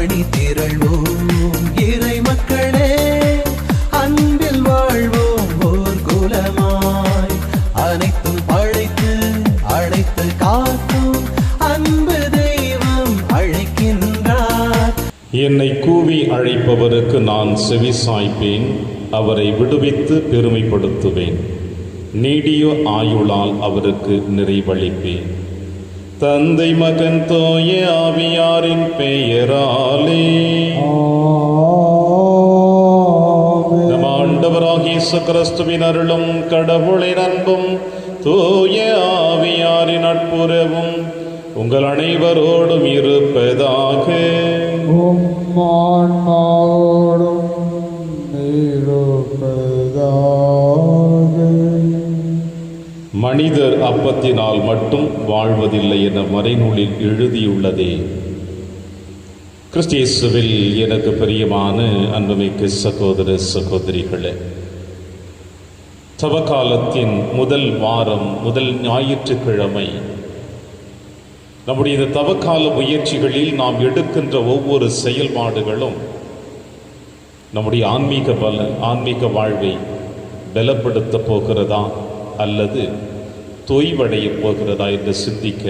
அணி திரள்வோம் இறை மக்களே, அன்பில் வாழ்வோம் ஓர் குலமாய். அனைத்தும் படைத்து அழைத்து காக்கும் அன்பு தெய்வம் அழைக்கின்றார். என்னை கூவி அழைப்பவருக்கு நான் செவிசாய்ப்பேன், அவரை விடுவித்து பெருமைப்படுத்துவேன். நீடிய ஆயுளால் அவருக்கு நிறைவளிப்பேன். தந்தை மகன் தூய ஆவியாரின் பெயராலே நம் ஆண்டவராகிய இயேசு கிறிஸ்துவின் அருளும் கடவுளின் அன்பும் தூய ஆவியாரின் நட்புறவும் உங்கள் அனைவரோடும் இருப்பதாக. மனிதர் அப்பத்தினால் மட்டும் வாழ்வதில்லை என மறைநூலில் எழுதியுள்ளதே. கிறிஸ்தியேசுவில் எனக்கு பிரியமான அன்புமிக்க சகோதர சகோதரிகளே, தவக்காலத்தின் முதல் வாரம், முதல் ஞாயிற்றுக்கிழமை, நம்முடைய இந்த தவக்கால முயற்சிகளில் நாம் எடுக்கின்ற ஒவ்வொரு செயல்பாடுகளும் நம்முடைய ஆன்மீக வாழ்வை பலப்படுத்த போகிறதா அல்லது தொய்வடைய போகிறதா என்று சிந்திக்க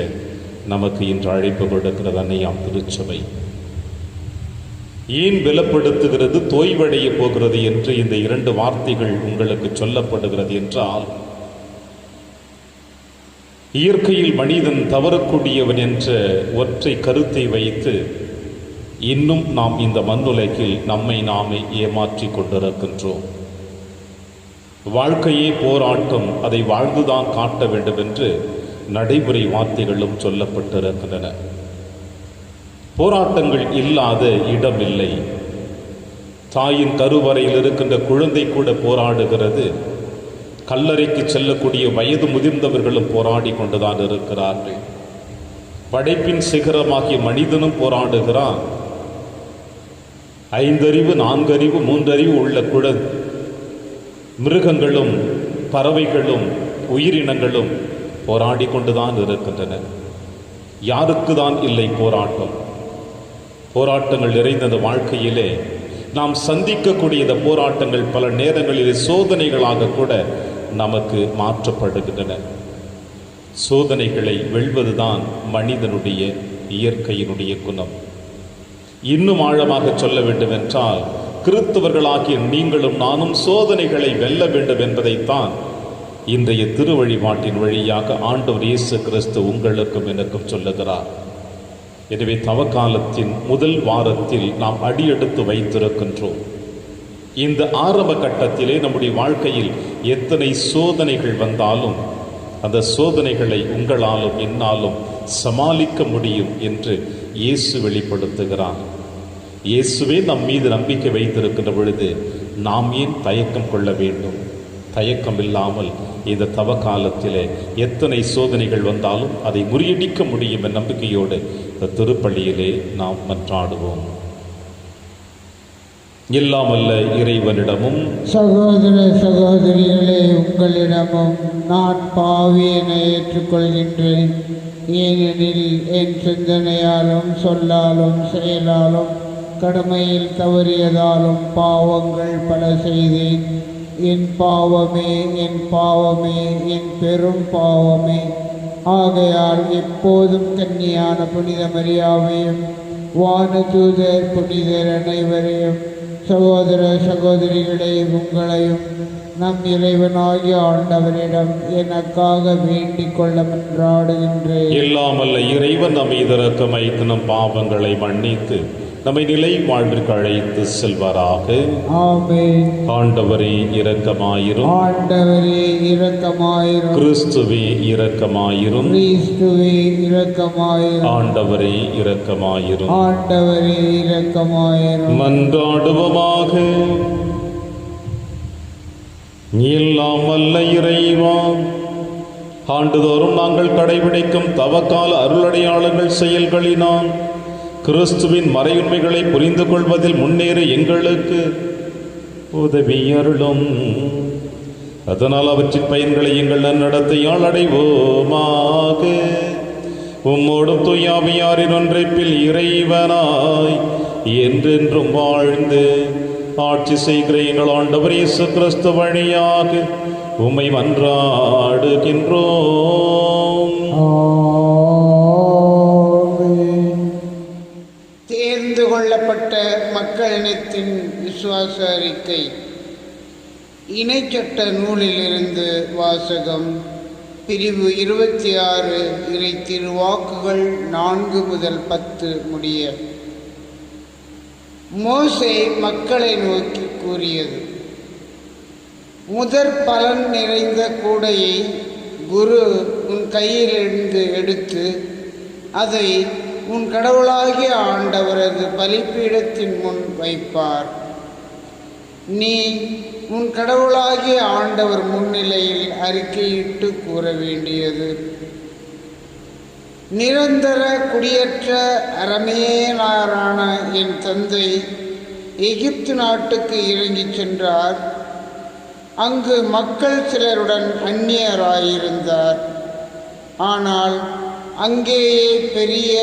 நமக்கு இன்று அழைப்பு கொடுக்கிறது அன்னையாம் திருச்சபை. ஏன் பலப்படுத்துகிறது, தொய்வடைய போகிறது என்று இந்த இரண்டு வார்த்தைகள் உங்களுக்கு சொல்லப்படுகிறது என்றால், இயற்கையில் மனிதன் தவறக்கூடியவன் என்ற ஒற்றை கருத்தை வைத்து இன்னும் நாம் இந்த மண்ணுலகில் நம்மை நாமே ஏமாற்றி கொண்டிருக்கின்றோம். வாழ்க்கையே போராட்டம், அதை வாழ்ந்துதான் காட்ட வேண்டும் என்று நடைமுறை வார்த்தைகளும் சொல்லப்பட்டிருக்கின்றன. போராட்டங்கள் இல்லாத இடமில்லை. தாயின் கருவறையில் இருக்கின்ற குழந்தை கூட போராடுகிறது. கல்லறைக்கு செல்லக்கூடிய வயது முதிர்ந்தவர்களும் போராடி கொண்டுதான் இருக்கிறார்கள். படைப்பின் சிகரமாகிய மனிதனும் போராடுகிறான். 5 அறிவு, 4 அறிவு, 3 அறிவு உள்ள மிருகங்களும் பறவைகளும் உயிரினங்களும் போராடி கொண்டுதான் இருக்கின்றன. யாருக்கு தான் இல்லை போராட்டம்? போராட்டங்கள் நிறைந்த இந்த வாழ்க்கையிலே நாம் சந்திக்கக்கூடிய இந்த போராட்டங்கள் பல நேரங்களில் சோதனைகளாக கூட நமக்கு மாற்றப்படுகின்றன. சோதனைகளை வெல்வதுதான் மனிதனுடைய இயற்கையினுடைய குணம். இன்னும் ஆழமாக சொல்ல வேண்டும் என்றால், கிறிஸ்தவர்களாகிய நீங்களும் நானும் சோதனைகளை வெல்ல வேண்டும் என்பதைத்தான் இன்றைய திருவழிபாட்டின் வழியாக ஆண்டவர் இயேசு கிறிஸ்து உங்களுக்கும் எனக்கும் சொல்லுகிறார். எனவே தவக்காலத்தின் முதல் வாரத்தில் நாம் அடியெடுத்து வைத்திருக்கின்றோம். இந்த ஆரம்ப கட்டத்திலே நம்முடைய வாழ்க்கையில் எத்தனை சோதனைகள் வந்தாலும் அந்த சோதனைகளை உங்களாலும் என்னாலும் சமாளிக்க முடியும் என்று இயேசு வெளிப்படுத்துகிறார். இயேசுவே நம் மீது நம்பிக்கை வைத்திருக்கின்ற பொழுது நாம் ஏன் தயக்கம் கொள்ள வேண்டும்? தயக்கம் இல்லாமல் இந்த தவ காலத்திலே எத்தனை சோதனைகள் வந்தாலும் அதை முறியடிக்க முடியும் என்ற நம்பிக்கையோடு இந்த திருப்பள்ளியிலே நாம் மன்றாடுவோம். எல்லாமல்ல இறைவனிடமும் சகோதர சகோதரிகளே, உங்களிடமும் நான் பாவியனை ஏற்றுக்கொள்கின்றேன். ஏனெனில் என் சிந்தனையாலும் சொல்லாலும் செயலாலும் கடமையில் தவறியதாலும் பாவங்கள் பல செய்தேன். என் பாவமே, என் பாவமே, என் பெரும் பாவமே. ஆகையால் எப்போதும் கன்னியான புனித மரியாவையும் வானதூதர் புனிதர் அனைவரையும், சகோதர சகோதரிகளை உங்களையும் நம் இறைவனாகிய ஆண்டவரிடம் எனக்காக வேண்டிக் கொள்ள மன்றாடுகின்றேன். எல்லாமல்ல இறைவன் நம் இரக்கம் வைத்து நம் பாவங்களை மன்னித்து நம்மை நிலை வாழ்விற்கு அழைத்து செல்வாராக. ஆமென். ஆண்டவரே இரக்கமாயிரும். ஆண்டவரே இரக்கமாயிரும். கிறிஸ்துவே இரக்கமாயிரும். கிறிஸ்துவே இரக்கமாயிரும். ஆண்டவரே இரக்கமாயிரும். ஆண்டவரே இரக்கமாயிரும். மன்றாடுவோமாக. எல்லாம் வல்ல இறைவா, ஆண்டுதோறும் நாங்கள் கடைபிடிக்கும் தவக்கால அருளடையாளங்கள் செயல்களினால் கிறிஸ்துவின் மறையுண்மைகளை புரிந்து கொள்வதில் முன்னேற எங்களுக்கு உதவி அருளும். அதனால் அவற்றின் பயன்களை எங்கள் நன்னடத்தையால் அடைவோமாக. உம்மோடும் தூயாவியாரின் ஒன்றைப்பில் இறைவனாய் என்றென்றும் வாழ்ந்து ஆட்சி செய்கிற எங்கள் ஆண்டவர் இயேசு கிறிஸ்து வழியாக உம்மை மன்றாடுகின்றோம். தேர்ந்து கொள்ளப்பட்ட மக்களினத்தின் விசுவாச அறிக்கை. இணைச்சட்ட நூலிலிருந்து வாசகம். பிரிவு 26 இறை திருவாக்குகள் 4 முதல் 10 முடிய. மோசே மக்களை நோக்கி கூறியது: முதற் பலன் நிறைந்த கூடையை குரு உன் கையிலிருந்து எடுத்து அதை உன் கடவுளாகிய ஆண்டவரது பலிப்பீடத்தின் முன் வைப்பார். நீ உன் கடவுளாகிய ஆண்டவர் முன்னிலையில் அறிக்கையிட்டு கூற வேண்டியது: நிரந்தர குடியேற்ற அரமேயனாரான என் தந்தை எகிப்து நாட்டுக்கு இறங்கிச் சென்றார். அங்கு மக்கள் சிலருடன் அந்நியராயிருந்தார். ஆனால் அங்கேயே பெரிய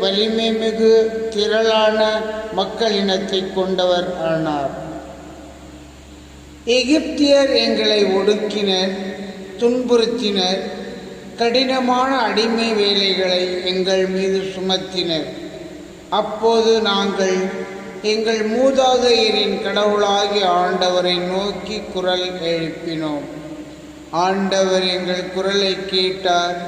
வலிமை மிகு திரளான மக்களினத்தை கொண்டவர் ஆனார். எகிப்தியர் எங்களை ஒடுக்கினர், துன்புறுத்தினர், கடினமான அடிமை வேலைகளை எங்கள் மீது சுமத்தினர். அப்போது நாங்கள் எங்கள் மூதாதையரின் கடவுளாகிய ஆண்டவரை நோக்கி குரல் எழுப்பினோம். ஆண்டவர் எங்கள் குரலை கேட்டார்.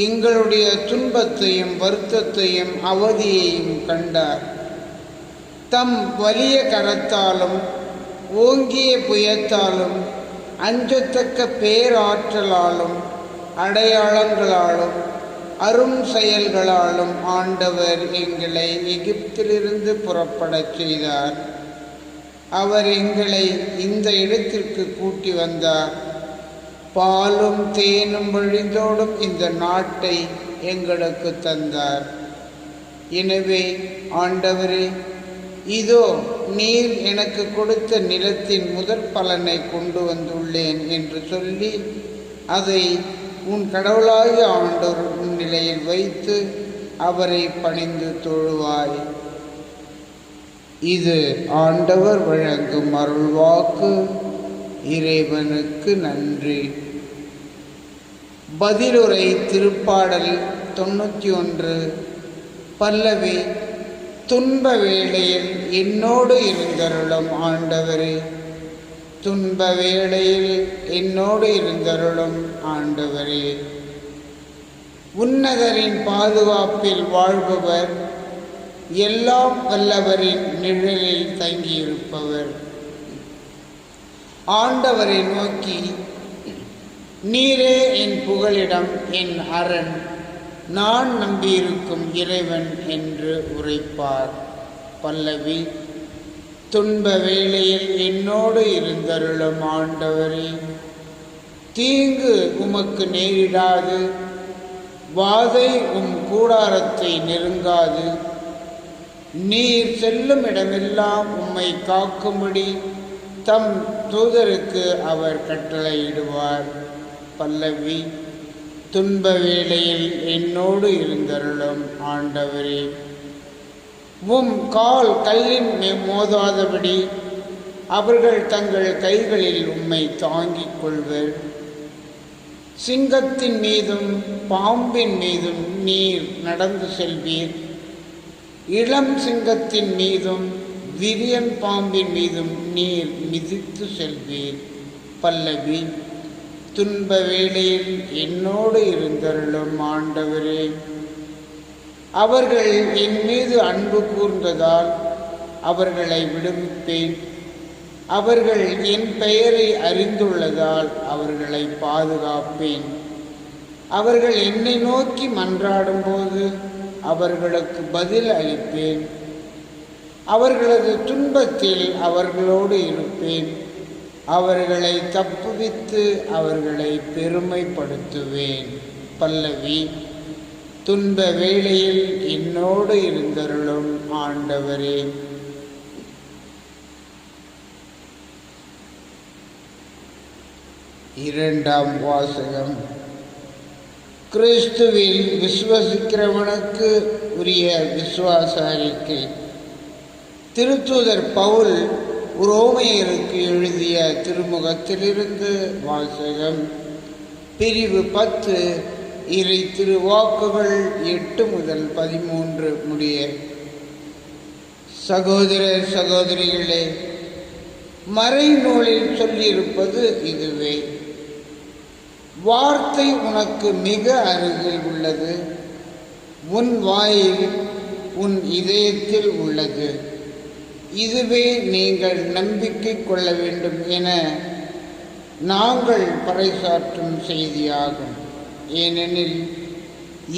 எங்களுடைய துன்பத்தையும் வருத்தத்தையும் அவதியையும் கண்டார். தம் வலிய கரத்தாலும் ஓங்கிய புயத்தாலும் அஞ்சத்தக்க பேராற்றலாலும் அடையாளங்களாலும் அரும் செயல்களாலும் ஆண்டவர் எங்களை எகிப்திலிருந்து புறப்படச் செய்தார். அவர் எங்களை இந்த இடத்திற்கு கூட்டி வந்தார். பாலும் தேனும் வழிந்தோடும் இந்த நாட்டை எங்களுக்கு தந்தார். எனவே ஆண்டவரே, இதோ நீர் எனக்கு கொடுத்த நிலத்தின் முதற் பலனை கொண்டு வந்துள்ளேன் என்று சொல்லி அதை உன் கடவுளாகிய ஆண்டவர் முன்னிலையில் வைத்து அவரை பணிந்து தொழுவாய். இது ஆண்டவர் வழங்கும் அருள்வாக்கு. இறைவனுக்கு நன்றி. பதிலுரை. திருப்பாடல் 91. பல்லவி. துன்ப வேளையில் என்னோடு இருந்தருளும் ஆண்டவரே, துன்ப வேளையில் என்னோடு இருந்தருளும் ஆண்டவரே. உன்னதரின் பாதுகாப்பில் வாழ்பவர், எல்லாம் வல்லவரின் நிழலில் தங்கியிருப்பவர். ஆண்டவரை நோக்கி, நீரே என் புகலிடம், என் அரண், நான் நம்பியிருக்கும் இறைவன் என்று உரைப்பார். பல்லவி. துன்ப வேளையில் என்னோடு இருந்தருளும் ஆண்டவரே, தீங்கு உமக்கு நேரிடாது, வாதை உம் கூடாரத்தை நெருங்காது. நீர் செல்லும் இடமெல்லாம் உம்மை காக்கும்படி தம் தூதருக்கு அவர் கட்டளையிடுவார். பல்லவி. துன்ப வேளையில் என்னோடு இருந்தருளும் ஆண்டவரே, உம் கால் கல்லின் மோதாதபடி அவர்கள் தங்கள் கைகளில் உம்மை தாங்கிக் கொள்வர். சிங்கத்தின் மீதும் பாம்பின் மீதும் நீர் நடந்து செல்வீர். இளம் சிங்கத்தின் மீதும் விரியன் பாம்பின் மீதும் நீர் மிதித்து செல்வீர். பல்லவி. துன்ப வேளையில் என்னோடு இருந்தருளும் ஆண்டவரே, அவர்கள் என் மீது அன்பு கூர்ந்ததால் அவர்களை விடுவிப்பேன். அவர்கள் என் பெயரை அறிந்துள்ளதால் அவர்களை பாதுகாப்பேன். அவர்கள் என்னை நோக்கி மன்றாடும்போது அவர்களுக்கு பதில் அளிப்பேன். அவர்களது துன்பத்தில் அவர்களோடு இருப்பேன். அவர்களை தப்புவித்து அவர்களை பெருமைப்படுத்துவேன். பல்லவி. துன்ப வேளையில் என்னோடு இருந்தருளும் ஆண்டவரே. இரண்டாம் வாசகம். கிறிஸ்துவில் விசுவசிக்கிறவனுக்கு உரிய விசுவாச அறிக்கை. திருத்தூதர் பவுல் உரோமையருக்கு எழுதிய திருமுகத்திலிருந்து வாசகம். பிரிவு 10, இறை திருவாக்குகள் 8 முதல் 13 முடிய. சகோதர சகோதரிகளே, மறைநூலில் சொல்லியிருப்பது இதுவே: வார்த்தை உனக்கு மிக அருகில் உள்ளது, உன் வாயில் உன் இதயத்தில் உள்ளது. இதுவே நீங்கள் நம்பிக்கை கொள்ள வேண்டும் என நாங்கள் பறைசாற்றும் செய்தியாகும். ஏனெனில்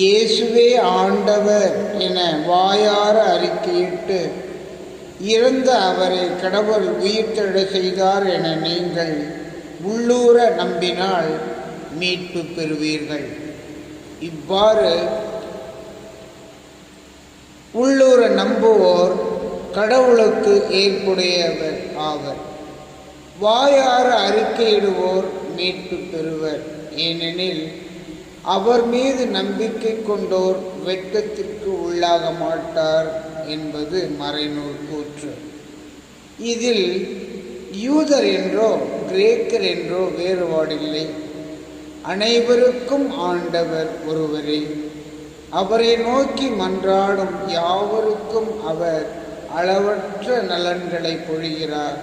இயேசுவே ஆண்டவர் என வாயார அறிக்கையிட்டு இறந்த அவரை கடவுள் உயிர்த்தெழ செய்தார் என நீங்கள் உள்ளூர நம்பினால் மீட்பு பெறுவீர்கள். இவ்வாறு உள்ளூர நம்புவோர் கடவுளுக்கு ஏற்புடையவர் ஆவர். வாயார அறிக்கையிடுவோர் மீட்பு பெறுவர். ஏனெனில் அவர் மீது நம்பிக்கை கொண்டோர் வெட்கத்திற்கு உள்ளாக மாட்டார் என்பது மறைநூல் கூற்று. இதில் யூதர் என்றோ கிரேக்கர் என்றோ வேறுபாடில்லை. அனைவருக்கும் ஆண்டவர் ஒருவரே. அவரை நோக்கி மன்றாடும் யாவருக்கும் அவர் அளவற்ற நலன்களை பொழிகிறார்.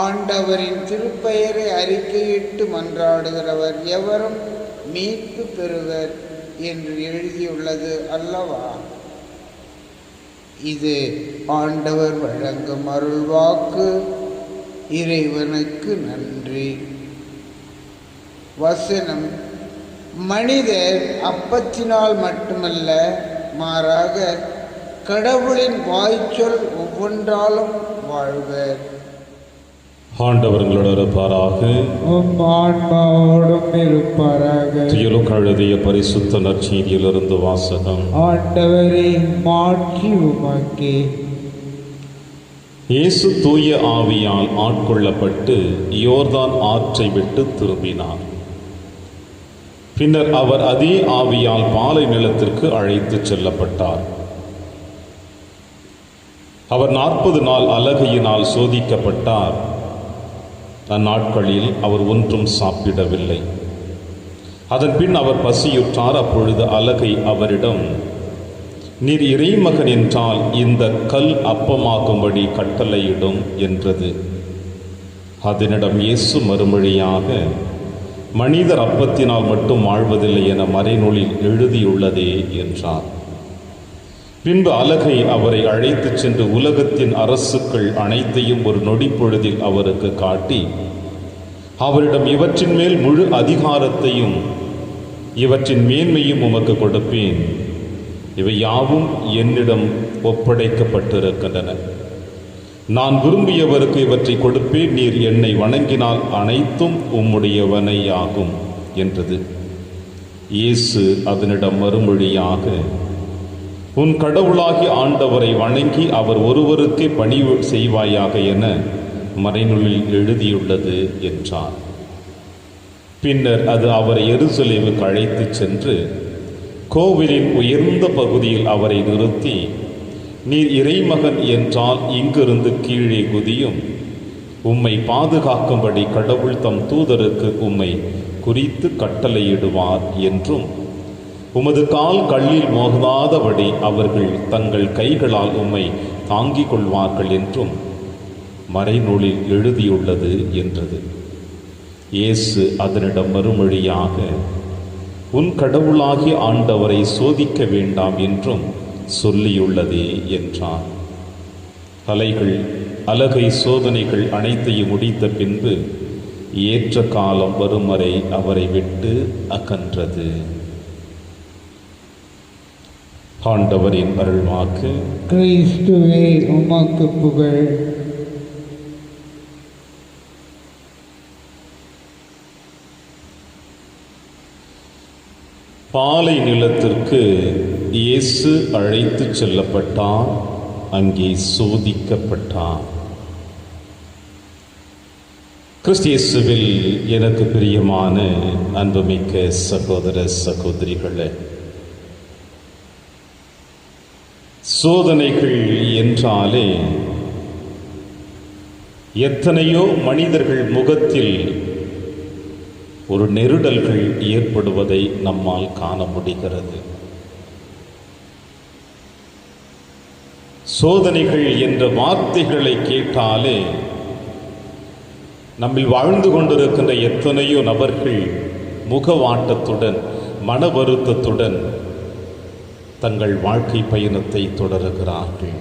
ஆண்டவரின் திருப்பெயரை அறிக்கையிட்டு மன்றாடுகிறவர் எவரும் மீட்பு பெறுவர் என்று எழுதியுள்ளது அல்லவா? இது ஆண்டவர் வழங்கும் அருள்வாக்கு. இறைவனுக்கு நன்றி. வசனம்: மனிதர் அப்பத்தினால் மட்டுமல்ல, மாறாக கடவுளின் வாய்ச்சொல் ஒவ்வொன்றாலும் வாழ்வர். ஆண்டவர் உங்களோடு இருப்பாராக. உம் ஆன்மாவோடும் இருப்பாராக. எழுதிய பரிசுத்த நற்செய்தியிலிருந்து வாசகம். ஆண்டவரே, மாட்சி உமக்கே. இயேசு தூய ஆவியால் ஆட்கொள்ளப்பட்டு யோர்தான் ஆற்றை விட்டு திரும்பினார். பின்னர் அவர் அதே ஆவியால் பாலை நிலத்திற்கு அழைத்துச் செல்லப்பட்டார். அவர் 40 நாள் அலகையினால் சோதிக்கப்பட்டார். அந்நாட்களில் அவர் ஒன்றும் சாப்பிடவில்லை. அதன் பின் அவர் பசியுற்றார். அப்பொழுது அலகை அவரிடம், நீர் இறைமகன் என்றால் இந்த கல் அப்பமாகும்படி கட்டளையிடும் என்றது. அதனிடம் இயேசு மறுமொழியாக, மனிதர் அப்பத்தினால் மட்டும் வாழ்வதில்லை என மறைநூலில் எழுதியுள்ளதே என்றார். பின்பு அலகை அவரை அழைத்துச் சென்று உலகத்தின் அரசுகள் அனைத்தையும் ஒரு நொடிப்பொழுதில் அவருக்கு காட்டி, அவரிடம் இவற்றின் மேல் முழு அதிகாரத்தையும் இவற்றின் மேன்மையும் உமக்கு கொடுப்பேன். இவை யாவும் என்னிடம் ஒப்படைக்கப்பட்டிருக்கின்றன. நான் விரும்பியவருக்கு இவற்றை கொடுப்பேன். நீர் என்னை வணங்கினால் அனைத்தும் உம்முடையவனையாகும் என்றது. இயேசு அதனிடம் மறுமொழியாக, உன் கடவுளாகி ஆண்டவரை வணங்கி அவர் ஒருவருக்கே பணிவு செய்வாயாக என மறைநூலில் எழுதியுள்ளது என்றார். பின்னர் அது அவரை எருசலேமுக்கு அழைத்துச் சென்று கோவிலின் உயர்ந்த பகுதியில் அவரை நிறுத்தி, நீர் இறைமகன் என்றால் இங்கிருந்து கீழே குதியும். உம்மை பாதுகாக்கும்படி கடவுள் தம் தூதருக்கு உம்மை குறித்து கட்டளையிடுவார் என்றும், உமது கால் கல்லில் மோதாதபடி அவர்கள் தங்கள் கைகளால் உம்மை தாங்கிக் கொள்வார்கள் என்றும் மறைநூலில் எழுதியுள்ளது என்றது. இயேசு அதனிடம் மறுமொழியாக, உன் கடவுளாகிய ஆண்டவரை சோதிக்க வேண்டாம் என்றும் சொல்லியுள்ளதே என்றார். அலகை சோதனைகள் அனைத்தையும் முடித்த பின்பு ஏற்ற காலம் வரும் வரை அவரை விட்டு அகன்றது. ஆண்டவரின் அருள்வாக்கு. கிறிஸ்துவே, உமக்கு புகழ். பாலை நிலத்திற்கு இயேசு அழைத்துச் செல்லப்பட்டார். அங்கே சோதிக்கப்பட்டார். கிறிஸ்து இயேசுவில் எனக்கு பிரியமான அன்புமிக்க சகோதர சகோதரிகளே, சோதனைகள் என்றாலே எத்தனையோ மனிதர்கள் முகத்தில் ஒரு நெருடல்கள் ஏற்படுவதை நம்மால் காண முடிகிறது. சோதனைகள் என்ற வார்த்தைகளை கேட்டாலே நம்மில் வாழ்ந்து கொண்டிருக்கின்ற எத்தனையோ நபர்கள் முகவாட்டத்துடன் மன வருத்தத்துடன் தங்கள் வாழ்க்கை பயணத்தை தொடருகிறார்கள்.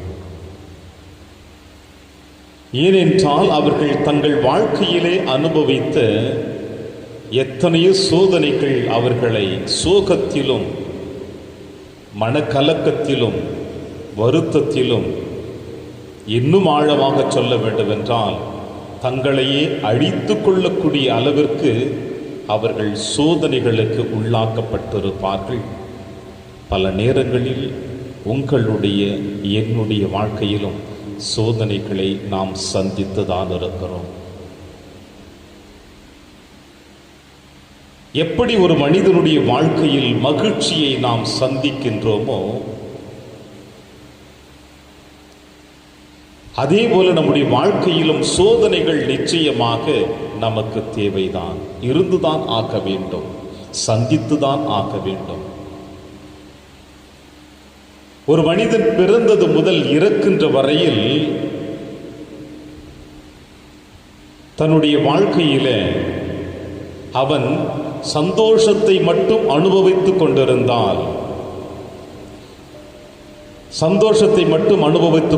ஏனென்றால் அவர்கள் தங்கள் வாழ்க்கையிலே அனுபவித்த எத்தனையோ சோதனைகள் அவர்களை சோகத்திலும் மனக்கலக்கத்திலும் வருத்தத்திலும் இன்னும் ஆழமாக சொல்ல வேண்டுமென்றால் தங்களையே அழித்து கொள்ளக்கூடிய அளவிற்கு அவர்கள் சோதனைகளுக்கு உள்ளாக்கப்பட்டிருப்பார்கள். பல நேரங்களில் உங்களுடைய என்னுடைய வாழ்க்கையிலும் சோதனைகளை நாம் சந்தித்துதான் இருக்கிறோம். எப்படி ஒரு மனிதனுடைய வாழ்க்கையில் மகிழ்ச்சியை நாம் சந்திக்கின்றோமோ அதே போல நம்முடைய வாழ்க்கையிலும் சோதனைகள் நிச்சயமாக நமக்கு தேவைதான், இருந்துதான் ஆக வேண்டும், சந்தித்துதான் ஆக வேண்டும். ஒரு மனிதன் பிறந்தது முதல் இறக்கின்ற வரையில் தன்னுடைய வாழ்க்கையில அவன் சந்தோஷத்தை மட்டும் அனுபவித்துக்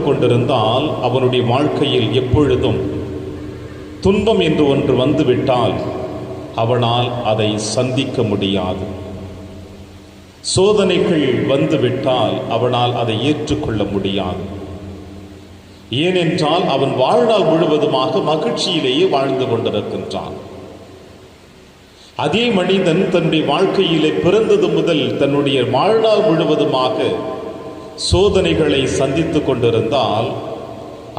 கொண்டிருந்தால் அவனுடைய வாழ்க்கையில் எப்பொழுதும் துன்பம் என்று ஒன்று வந்துவிட்டால் அவனால் அதை சந்திக்க முடியாது. சோதனைகள் வந்துவிட்டால் அவனால் அதை ஏற்றுக்கொள்ள முடியாது. ஏனென்றால் அவன் வாழ்நாள் முழுவதுமாக மகிழ்ச்சியிலேயே வாழ்ந்து கொண்டிருக்கின்றான். அதே மனிதன் தன்னுடைய வாழ்க்கையிலே பிறந்தது முதல் தன்னுடைய வாழ்நாள் முழுவதுமாக சோதனைகளை சந்தித்துக் கொண்டிருந்தால்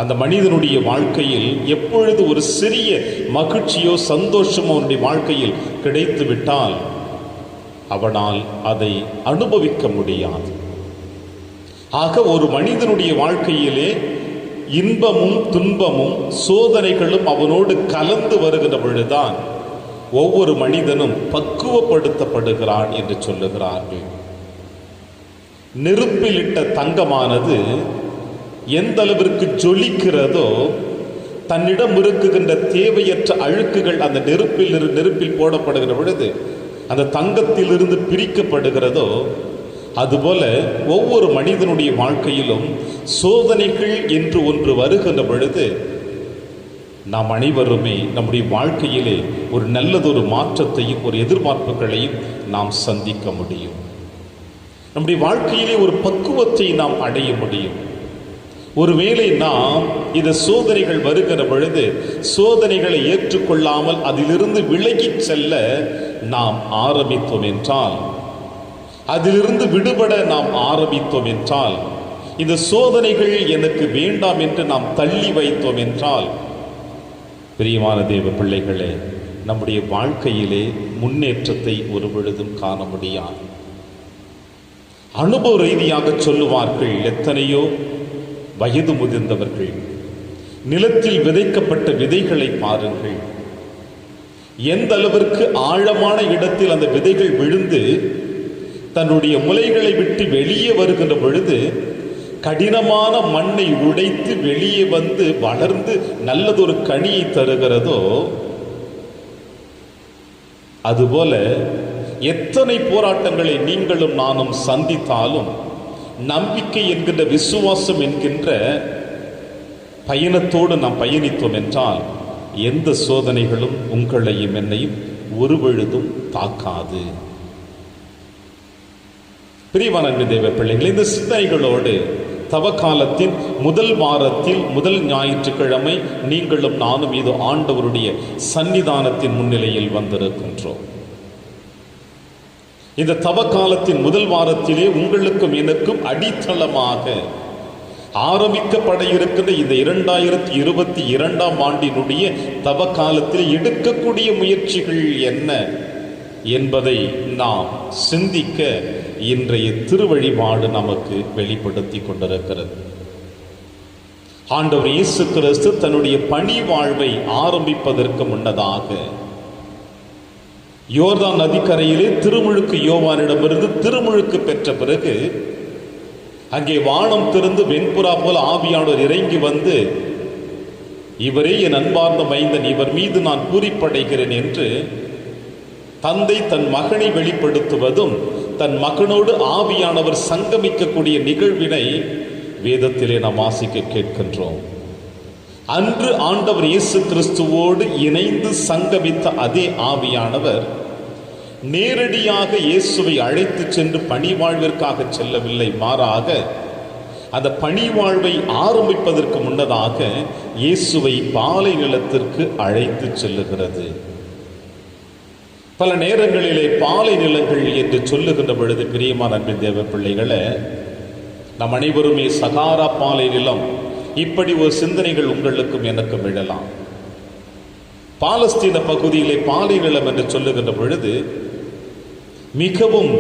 அந்த மனிதனுடைய வாழ்க்கையில் எப்பொழுது ஒரு சிறிய மகிழ்ச்சியோ சந்தோஷமோ அவனுடைய வாழ்க்கையில் கிடைத்து விட்டால் அவனால் அதை அனுபவிக்க முடியாது. ஆக ஒரு மனிதனுடைய வாழ்க்கையிலே இன்பமும் துன்பமும் சோதனைகளும் அவனோடு கலந்து வருகின்ற பொழுதுதான் ஒவ்வொரு மனிதனும் பக்குவப்படுத்தப்படுகிறான் என்று சொல்லுகிறார்கள். நெருப்பில் இட்ட தங்கமானது எந்த அளவிற்கு ஜொலிக்கிறதோ தன்னிடம் இருக்குகின்ற தேவையற்ற அழுக்குகள் அந்த நெருப்பில் போடப்படுகிற பொழுது அந்த தங்கத்திலிருந்து பிரிக்கப்படுகிறதோ அதுபோல ஒவ்வொரு மனிதனுடைய வாழ்க்கையிலும் சோதனைகள் என்று ஒன்று வருகின்ற பொழுது நாம் அனைவருமே நம்முடைய வாழ்க்கையிலே ஒரு நல்லதொரு மாற்றத்தையும் ஒரு எதிர்பார்ப்புகளையும் நாம் சந்திக்க முடியும். நம்முடைய வாழ்க்கையிலே ஒரு பக்குவத்தை நாம் அடைய முடியும். ஒருவேளை நாம் இந்த சோதனைகள் வருகிற பொழுது சோதனைகளை ஏற்றுக்கொள்ளாமல் அதிலிருந்து விலகி செல்ல நாம் ஆரம்பித்தோம் என்றால், அதிலிருந்து விடுபட நாம் ஆரம்பித்தோம் என்றால், இந்த சோதனைகள் எனக்கு வேண்டாம் என்று நாம் தள்ளி வைத்தோம் என்றால், பிரியமான தேவ பிள்ளைகளே, நம்முடைய வாழ்க்கையிலே முன்னேற்றத்தை ஒரு பொழுதும் காண முடியாது. அனுபவ ரீதியாக சொல்லுவார்கள், எத்தனையோ வயது முதிர்ந்தவர்கள் நிலத்தில் விதைக்கப்பட்ட விதைகளை பாருங்கள், எந்த அளவிற்கு ஆழமான இடத்தில் அந்த விதைகள் விழுந்து தன்னுடைய முளைகளை விட்டு வெளியே வருகின்ற பொழுது கடினமான மண்ணை உடைத்து வெளியே வந்து வளர்ந்து நல்லதொரு கனியை தருகிறதோ அதுபோல எத்தனை போராட்டங்களை நீங்களும் நானும் சந்தித்தாலும் நம்பிக்கை என்கின்ற விசுவாசம் என்கின்ற பயணத்தோடு நாம் பயணித்தோம் என்றால் எந்த சோதனைகளும் உங்களையும் என்னையும் ஒரு பொழுதும் தாக்காது. பிரியமான தேவ பிள்ளைகள், இந்த சிந்தனைகளோடு தவக்காலத்தின் முதல் வாரத்தில் முதல் ஞாயிற்றுக்கிழமை நீங்களும் நானும் இது ஆண்டவருடைய சன்னிதானத்தின் முன்னிலையில் வந்திருக்கின்றோம். இந்த தவக்காலத்தின் முதல் வாரத்திலே உங்களுக்கும் எனக்கும் அடித்தளமாக ஆரம்பிக்கப்பட இருக்கின்ற இந்த 2022ஆம் ஆண்டினுடைய தவ காலத்தில் எடுக்கக்கூடிய முயற்சிகள் என்ன என்பதை நாம் சிந்திக்க இன்றைய திருவழிபாடு நமக்கு வெளிப்படுத்தி கொண்டிருக்கிறது. ஆண்டவர் இயேசு கிறிஸ்து தன்னுடைய பணி வாழ்வை ஆரம்பிப்பதற்கு முன்னதாக யோர்தான் நதிக்கரையிலே திருமுழுக்கு யோவானிடமிருந்து திருமுழுக்கு பெற்ற பிறகு அங்கே வானம் திறந்து வெண்புறா போல ஆவியானவர் இறங்கி வந்து, இவரே என் அன்பார்ந்த மைந்தன், இவர் மீது நான் பூரிப்படைகிறேன் என்று தந்தை தன் மகனை வெளிப்படுத்துவதும் தன் மகனோடு ஆவியானவர் சங்கமிக்கக்கூடிய நிகழ்வினை வேதத்திலே நாம் வாசிக்க கேட்கின்றோம். அன்று ஆண்டவர் இயேசு கிறிஸ்துவோடு இணைந்து சங்கமித்த அதே ஆவியானவர் நேரடியாக இயேசுவை அழைத்து சென்று பணி வாழ்விற்காக செல்லவில்லை. மாறாக அந்த பணி வாழ்வை ஆரம்பிப்பதற்கு முன்னதாக இயேசுவை பாலை நிலத்திற்கு அழைத்து செல்லுகிறது. பல நேரங்களிலே பாலை நிலங்கள் என்று சொல்லுகின்ற பொழுது, பிரியமான அன்பின் தேவ பிள்ளைகளே, நம் அனைவருமே சகாரா பாலை நிலம், இப்படி ஒரு சிந்தனைகள் உங்களுக்கும் எனக்கும் விழலாம். பாலஸ்தீன பகுதியிலே பாலை நிலம் என்று சொல்லுகின்ற பொழுது மிகவும்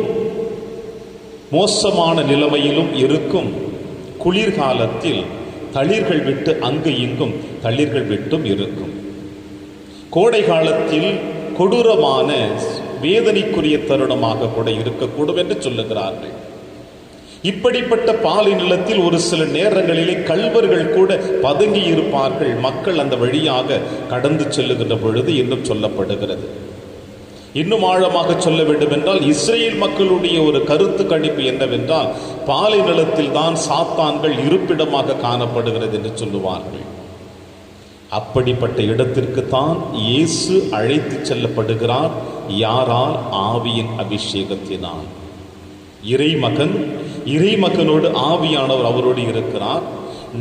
மோசமான நிலைமையிலும் இருக்கும். குளிர்காலத்தில் தளிர்கள் விட்டு அங்கு இங்கும் தளிர்கள் விட்டும் இருக்கும். கோடை காலத்தில் கொடூரமான வேதனைக்குரிய தருணமாக கூட இருக்கக்கூடும் என்று சொல்லுகிறார்கள். இப்படிப்பட்ட பாலை நிலத்தில் ஒரு சில நேரங்களிலே கள்வர்கள் கூட பதுங்கி இருப்பார்கள். மக்கள் அந்த வழியாக கடந்து செல்லுகின்ற பொழுது இன்னும் சொல்லப்படுகிறது. இன்னும் ஆழமாக சொல்ல வேண்டும் என்றால், இஸ்ரேல் மக்களுடைய ஒரு கருத்து கணிப்பு என்னவென்றால், பாலை நிலத்தில் தான் சாத்தான்கள் இருப்பிடமாக காணப்படுகிறது என்று சொல்லுவார்கள். அப்படிப்பட்ட இடத்திற்கு தான் இயேசு அழைத்து செல்லப்படுகிறார். யாரால்? ஆவியின் அபிஷேகத்தினால். இறைமகனோடு ஆவியானவர் அவரோடு இருக்கிறார்.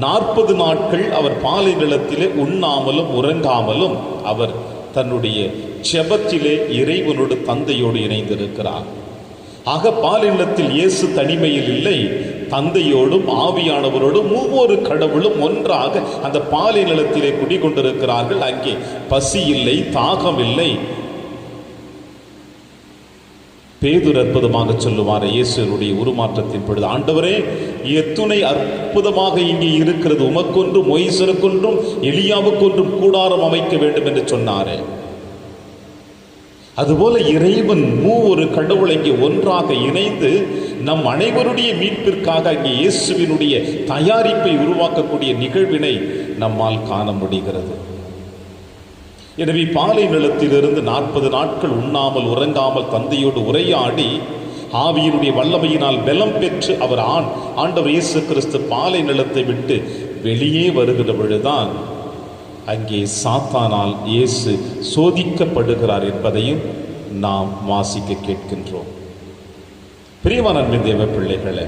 40 நாட்கள் அவர் பாலை நிலத்திலே உண்ணாமலும் உறங்காமலும் அவர் தன்னுடைய செபத்திலே இறைவனோடு தந்தையோடு இணைந்திருக்கிறார். ஆக பாலை நிலத்தில் இயேசு தனிமையில் இல்லை, தந்தையோடும் ஆவியானவரோடும் ஒவ்வொரு கடவுளும் ஒன்றாக அந்த பாலை நிலத்திலே குடிகொண்டிருக்கிறார்கள். அங்கே பசி இல்லை, தாகம் இல்லை. பேதுரு அற்புதமாக சொல்லுவார் இயேசுனுடைய உருமாற்றத்தின் பொழுது, ஆண்டவரே, எத்துணை அற்புதமாக இங்கே இருக்கிறது, உமக்கொன்றும் மொய்சனுக்கொன்றும் எலியாவுக்கொன்றும் கூடாரம் அமைக்க வேண்டும் என்று சொன்னாரே. அதுபோல இறைவன் ஒரு கடவுள் இங்கே ஒன்றாக இணைந்து நம் அனைவருடைய மீட்பிற்காக அங்கே இயேசுவினுடைய தயாரிப்பை உருவாக்கக்கூடிய நிகழ்வினை நம்மால் காண முடிகிறது. எனவே பாலை நிலத்திலிருந்து 40 நாட்கள் உண்ணாமல் உறங்காமல் தந்தையோடு உரையாடி ஆவியினுடைய வல்லமையினால் பலம் பெற்று அவர் ஆண்டவர் இயேசு கிறிஸ்து பாலை நிலத்தை விட்டு வெளியே வருகிற பொழுதுதான் அங்கே சாத்தானால் இயேசு சோதிக்கப்படுகிறார் என்பதையும் நாம் வாசிக்க கேட்கின்றோம். பிரியமான அன்பின் தேவ பிள்ளைகளே,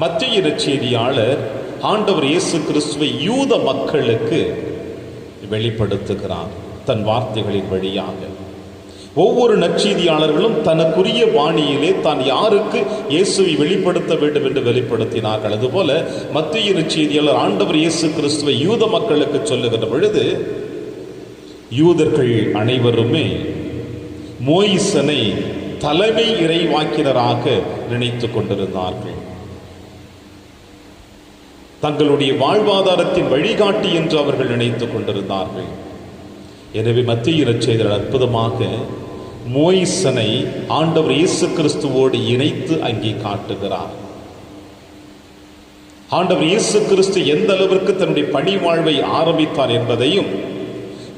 மத்தேயு நற்செய்தியாளர் ஆண்டவர் இயேசு கிறிஸ்துவை யூத மக்களுக்கு வெளிப்படுத்துகிறார் தன் வார்த்தைகளின் வழியாக. ஒவ்வொரு நற்செய்தியாளர்களும் தனக்குரிய பாணியிலே தான் யாருக்கு இயேசுவை வெளிப்படுத்த வேண்டும் என்று வெளிப்படுத்தினார்கள். அதுபோல மத்தேயு நற்செய்தியாளர் ஆண்டவர் இயேசு கிறிஸ்துவை யூத மக்களுக்கு சொல்லுகிற பொழுது, யூதர்கள் அனைவருமே மோயிசனை தலைமை இறைவாக்கினராக நினைத்து கொண்டிருந்தார்கள். தங்களுடைய வாழ்வாதாரத்தின் வழிகாட்டி என்று அவர்கள் நினைத்துக் கொண்டிருந்தார்கள். எனவே மத்தேயு நற்செய்தியாளர் அற்புதமாக மோயிசனை ஆண்டவர் இயேசு கிறிஸ்துவோடு இணைத்து அங்கே காட்டுகிறார். ஆண்டவர் இயேசு கிறிஸ்து எந்த அளவிற்கு தன்னுடைய பணி வாழ்வை ஆரம்பித்தார் என்பதையும்,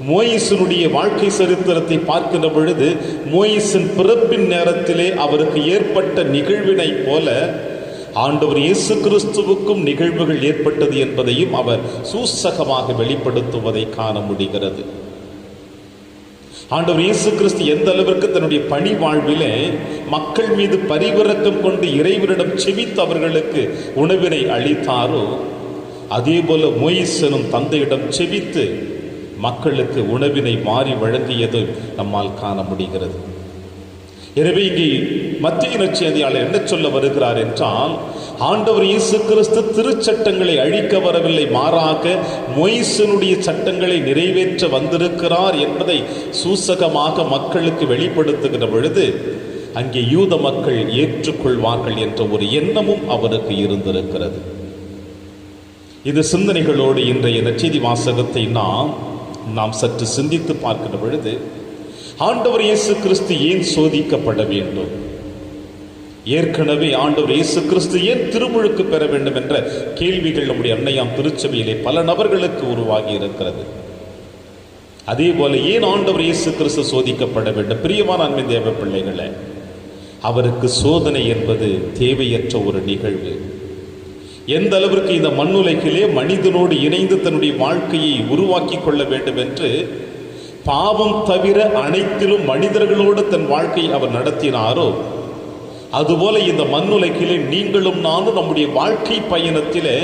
மோயிசனுடைய வாழ்க்கை சரித்திரத்தை பார்க்கின்ற பொழுது மோயிசன் பிறப்பின் நேரத்திலே அவருக்கு ஏற்பட்ட நிகழ்வினை போல ஆண்டவர் இயேசு கிறிஸ்துவுக்கும் நிகழ்வுகள் ஏற்பட்டது என்பதையும் அவர் சூசகமாக வெளிப்படுத்துவதை காண முடிகிறது. ஆண்டவர் இயேசு கிறிஸ்து எந்த அளவிற்கு தன்னுடைய பணி வாழ்விலே மக்கள் மீது பரிவிரக்கம் கொண்டு இறைவனிடம் செபித்து அவர்களுக்கு உணவினை அளித்தாரோ, அதே போல மோயிசனும் தந்தையிடம் செபித்து மக்களுக்கு உணவினை மாறி வழங்கியது நம்மால் காண முடிகிறது. எனவே இங்கே மத்திய நற்செய்தியாளர் என்ன சொல்ல வருகிறார் என்றால், ஆண்டவர் இயேசு கிறிஸ்து திருச்சட்டங்களை அழிக்க வரவில்லை, மாறாக மோசேயினுடைய சட்டங்களை நிறைவேற்ற வந்திருக்கிறார் என்பதை சூசகமாக மக்களுக்கு வெளிப்படுத்துகிற பொழுது அங்கே யூத மக்கள் ஏற்றுக்கொள்வார்கள் என்ற ஒரு எண்ணமும் அவருக்கு இருந்திருக்கிறது. இந்த சிந்தனைகளோடு இன்றைய நற்செய்தி வாசகத்தை நாம் சற்று சிந்தித்து பார்க்கிற பொழுது, ஆண்டவர் இயேசு கிறிஸ்து ஏன் சோதிக்கப்பட வேண்டும்? ஏற்கனவே ஆண்டவர் இயேசு கிறிஸ்து ஏன் திருமுழுக்கு பெற வேண்டும் என்ற கேள்விகள் நம்முடைய அன்னையாம் திருச்சபையிலே பல நபர்களுக்கு உருவாகி இருக்கிறது. அதே போல ஏன் ஆண்டவர் இயேசு கிறிஸ்து சோதிக்கப்பட வேண்டும்? பிரியமான அன்பின் தேவ பிள்ளைகளே, அவருக்கு சோதனை என்பது தேவையற்ற ஒரு நிகழ்வு. எந்த அளவிற்கு இந்த மண்ணுலகிலே மனிதனோடு இணைந்து தன்னுடைய வாழ்க்கையை உருவாக்கி கொள்ள வேண்டும் என்று பாவம் தவிர அனைத்திலும் மனிதர்களோடு தன் வாழ்க்கையை அவர் நடத்தினாரோ, அதுபோல இந்த மண்ணுலகிலே நீங்களும் நானும் நம்முடைய வாழ்க்கை பயணத்திலே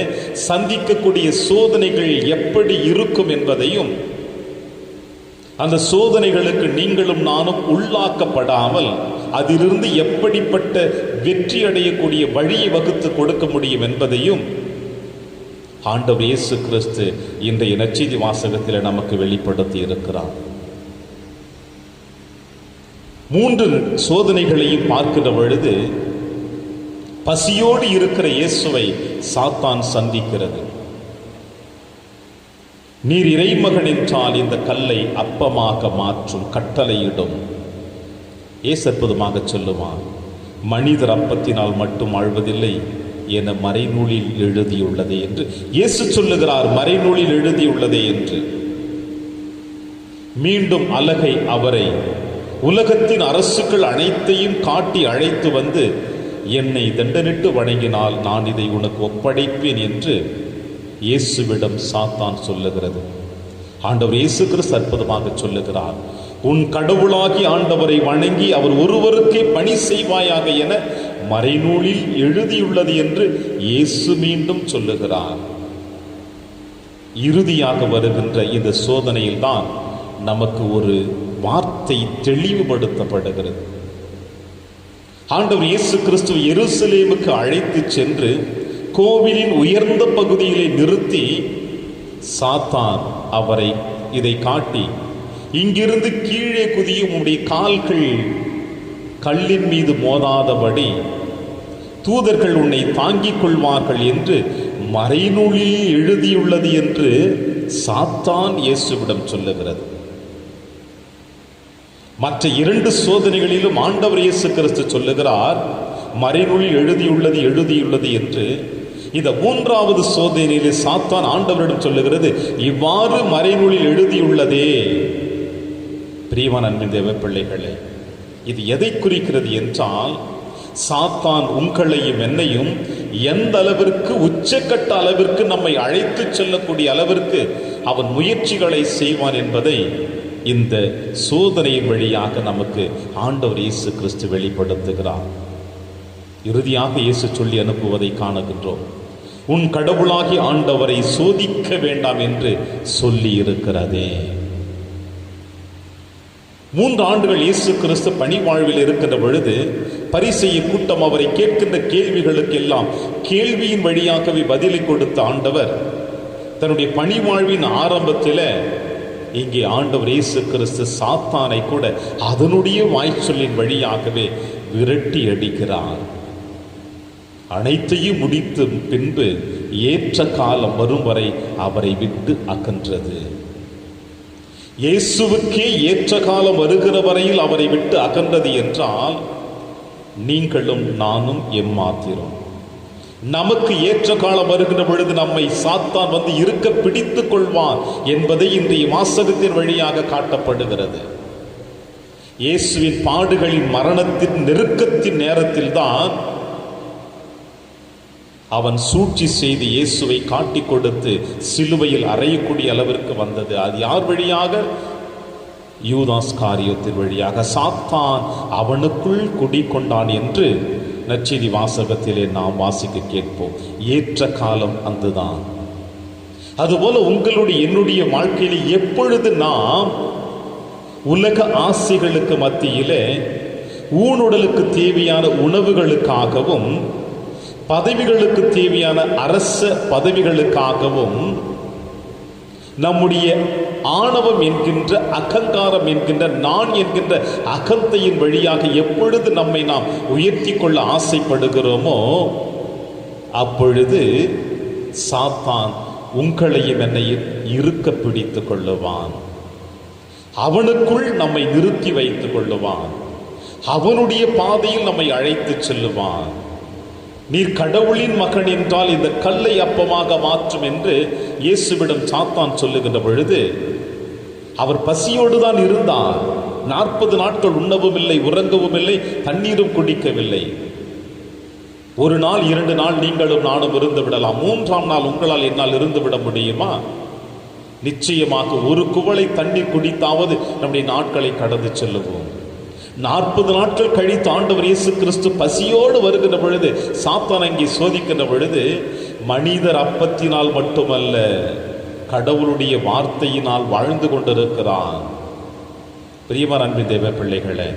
சந்திக்கக்கூடிய சோதனைகள் எப்படி இருக்கும் என்பதையும், அந்த சோதனைகளுக்கு நீங்களும் நானும் உள்ளாக்கப்படாமல் அதிலிருந்து எப்படிப்பட்ட வெற்றி அடையக்கூடிய வழியை வகுத்து கொடுக்க முடியும் என்பதையும் ஆண்டவர் இயேசு கிறிஸ்து இன்றைய நற்செய்தி வாசகத்தில் நமக்கு வெளிப்படுத்தி இருக்கிறார். 3 சோதனைகளையும் பார்க்கிற பொழுது பசியோடு இருக்கிற இயேசுவை சாத்தான் சந்திக்கிறது. நீர் இறைமகன் என்றால் இந்த கல்லை அப்பமாக மாற்றும் கட்டளையிடும். இயேசு அற்புதமாக சொல்லுவார், மனிதர் அப்பத்தினால் மட்டும் வாழ்வதில்லை என மறைநூலில் எழுதியுள்ளதே என்று இயேசு சொல்லுகிறார். மறைநூலில் எழுதியுள்ளதே என்று. மீண்டும் அலகை அவரை உலகத்தின் அரசுகள் அனைத்தையும் காட்டி அழைத்து வந்து, என்னை தண்டனிட்டு வணங்கினால் நான் இதை உனக்கு ஒப்படைப்பேன் என்று இயேசுவிடம் சாத்தான் சொல்லுகிறது. ஆண்டவர் இயேசு கிறிஸ்து அற்புதமாக சொல்லுகிறார், உன் கடவுளாகி ஆண்டவரை வணங்கி அவர் ஒருவருக்கே பணி செய்வாயாக என மறைநூலில் எழுதியுள்ளது என்று இயேசு மீண்டும் சொல்லுகிறார். இறுதியாக வருகின்ற இந்த சோதனையில் தான் நமக்கு ஒரு வார்த்தை தெளிவுபடுத்தப்படுகிறது. ஆண்டவர் இயேசு கிறிஸ்து எருசலேமுக்கு அழைத்து சென்று கோவிலின் உயர்ந்த பகுதியிலே நிறுத்தி சாத்தான் அவரை இதை காட்டி, இங்கிருந்து கீழே குதியும் உடைய கால்கள் கல்லின் மீது மோதாதபடி தூதர்கள் உன்னை தாங்கிக் கொள்வார்கள் என்று மறைநூலில் எழுதியுள்ளது என்று சாத்தான் இயேசுவிடம் சொல்லுகிறது. மற்ற 2 சோதனைகளிலும் ஆண்டவர் இயேசு கிறிஸ்து சொல்லுகிறார், மறைநூலில் எழுதியுள்ளது என்று. இந்த 3வது சோதனையிலே சாத்தான் ஆண்டவரிடம் சொல்லுகிறது, இவ்வாறு மறைநூலில் எழுதியுள்ளதே. பிரியமான அன்பின் தேவ பிள்ளைகளே, இது எதை குறிக்கிறது என்றால், சாத்தான் உங்களையும் என்னையும் எந்த அளவிற்கு உச்சக்கட்ட அளவிற்கு நம்மை அழைத்து செல்லக்கூடிய அளவிற்கு அவன் முயற்சிகளை செய்வான் என்பதை இந்த சோதனையின் வழியாக நமக்கு ஆண்டவர் இயேசு கிறிஸ்து வெளிப்படுத்துகிறார். இறுதியாக இயேசு சொல்லி அனுப்புவதை காணுகின்றோம், உன் கடவுளாகி ஆண்டவரை சோதிக்க வேண்டாம் என்று சொல்லி இருக்கிறதே. 3 ஆண்டுகள் இயேசு கிறிஸ்து பணி வாழ்வில் இருக்கின்ற பொழுது பரிசேய கூட்டம் அவரை கேட்கின்ற கேள்விகளுக்கெல்லாம் கேள்வியின் வழியாகவே பதிலை கொடுத்த ஆண்டவர் தன்னுடைய பணி வாழ்வின் ஆரம்பத்தில் இங்கே ஆண்டவர் இயேசு கிறிஸ்து சாத்தானை கூட அதனுடைய வாய்ச்சொல்லின் வழியாகவே விரட்டி அடிக்கிறார். அனைத்தையும் முடித்து பின்பு ஏற்ற காலம் வரும் வரை அவரை விட்டு அகன்றது. இயேசுவுக்கே ஏற்ற காலம் வருகிற வரையில் அவரை விட்டு அகன்றது என்றால் நீங்களும் நானும் எம்மாத்திரம். நமக்கு ஏற்ற காலம் வருகின்ற பொழுது நம்மை சாத்தான் வந்து இருக்க பிடித்துக் கொள்வான் என்பதை இன்றைய வாசகத்தின் வழியாக காட்டப்படுகிறது. இயேசுவின் பாடுகளின் மரணத்தின் நெருக்கத்தின் நேரத்தில் தான் அவன் சூழ்ச்சி செய்து இயேசுவை காட்டி கொடுத்து சிலுவையில் அறையக்கூடிய அளவிற்கு வந்தது. அது யார் வழியாக? யூதாஸ் காரியத்தின் வழியாக. சாத்தான் அவனுக்குள் குடிக்கொண்டான் என்று நற்செய்தி வாசகத்திலே நாம் வாசிக்க கேட்போம். ஏற்ற காலம் அதுதான். அதுபோல உங்களுடைய என்னுடைய வாழ்க்கையில் எப்பொழுது நாம் உலக ஆசைகளுக்கு மத்தியிலே ஊனுடலுக்கு தேவையான உணவுகளுக்காகவும், பதவிகளுக்கு தேவையான அரச பதவிகளுக்காகவும், நம்முடைய ஆணவம் என்கின்ற, அகங்காரம் என்கின்ற, நான் என்கின்ற அகந்தையின் வழியாக எப்பொழுது நம்மை நாம் உயர்த்தி கொள்ள ஆசைப்படுகிறோமோ அப்பொழுது சாத்தான் உங்களையும் என்னையும் இருக்க பிடித்து கொள்ளுவான். அவனுக்குள் நம்மை நிறுத்தி வைத்துக் கொள்ளுவான். அவனுடைய பாதையில் நம்மை அழைத்து செல்லுவான். நீர் கடவுளின் மகன் என்றால் இந்த கல்லை அப்பமாக மாற்றும் என்று இயேசுவிடம் சாத்தான் சொல்லுகின்ற பொழுது, அவர் பசியோடு தான் இருந்தார். 40 நாட்கள் உண்ணவும் இல்லை, உறங்கவும் இல்லை, தண்ணீரும் குடிக்கவில்லை. ஒரு நாள் 2 நாள் நீங்களும் நானும் இருந்து விடலாம். 3ஆம் நாள் உங்களால் என்னால் இருந்து விட முடியுமா? நிச்சயமாக ஒரு குவளை தண்ணீர் குடித்தாவது நம்முடைய நாட்களை கடந்து செல்லுவோம். 40 நாட்கள் கழித்து ஆண்டவர் இயேசு கிறிஸ்து பசியோடு வருகின்ற பொழுது, சாத்தான் அங்கே சோதிக்கின்ற பொழுது, மனிதர் அப்பத்தினால் மட்டுமல்ல கடவுளுடைய வார்த்தையினால் வாழ்ந்து கொண்டிருக்கிறான். பிரியமான அன்பின் தேவ பிள்ளைகளே,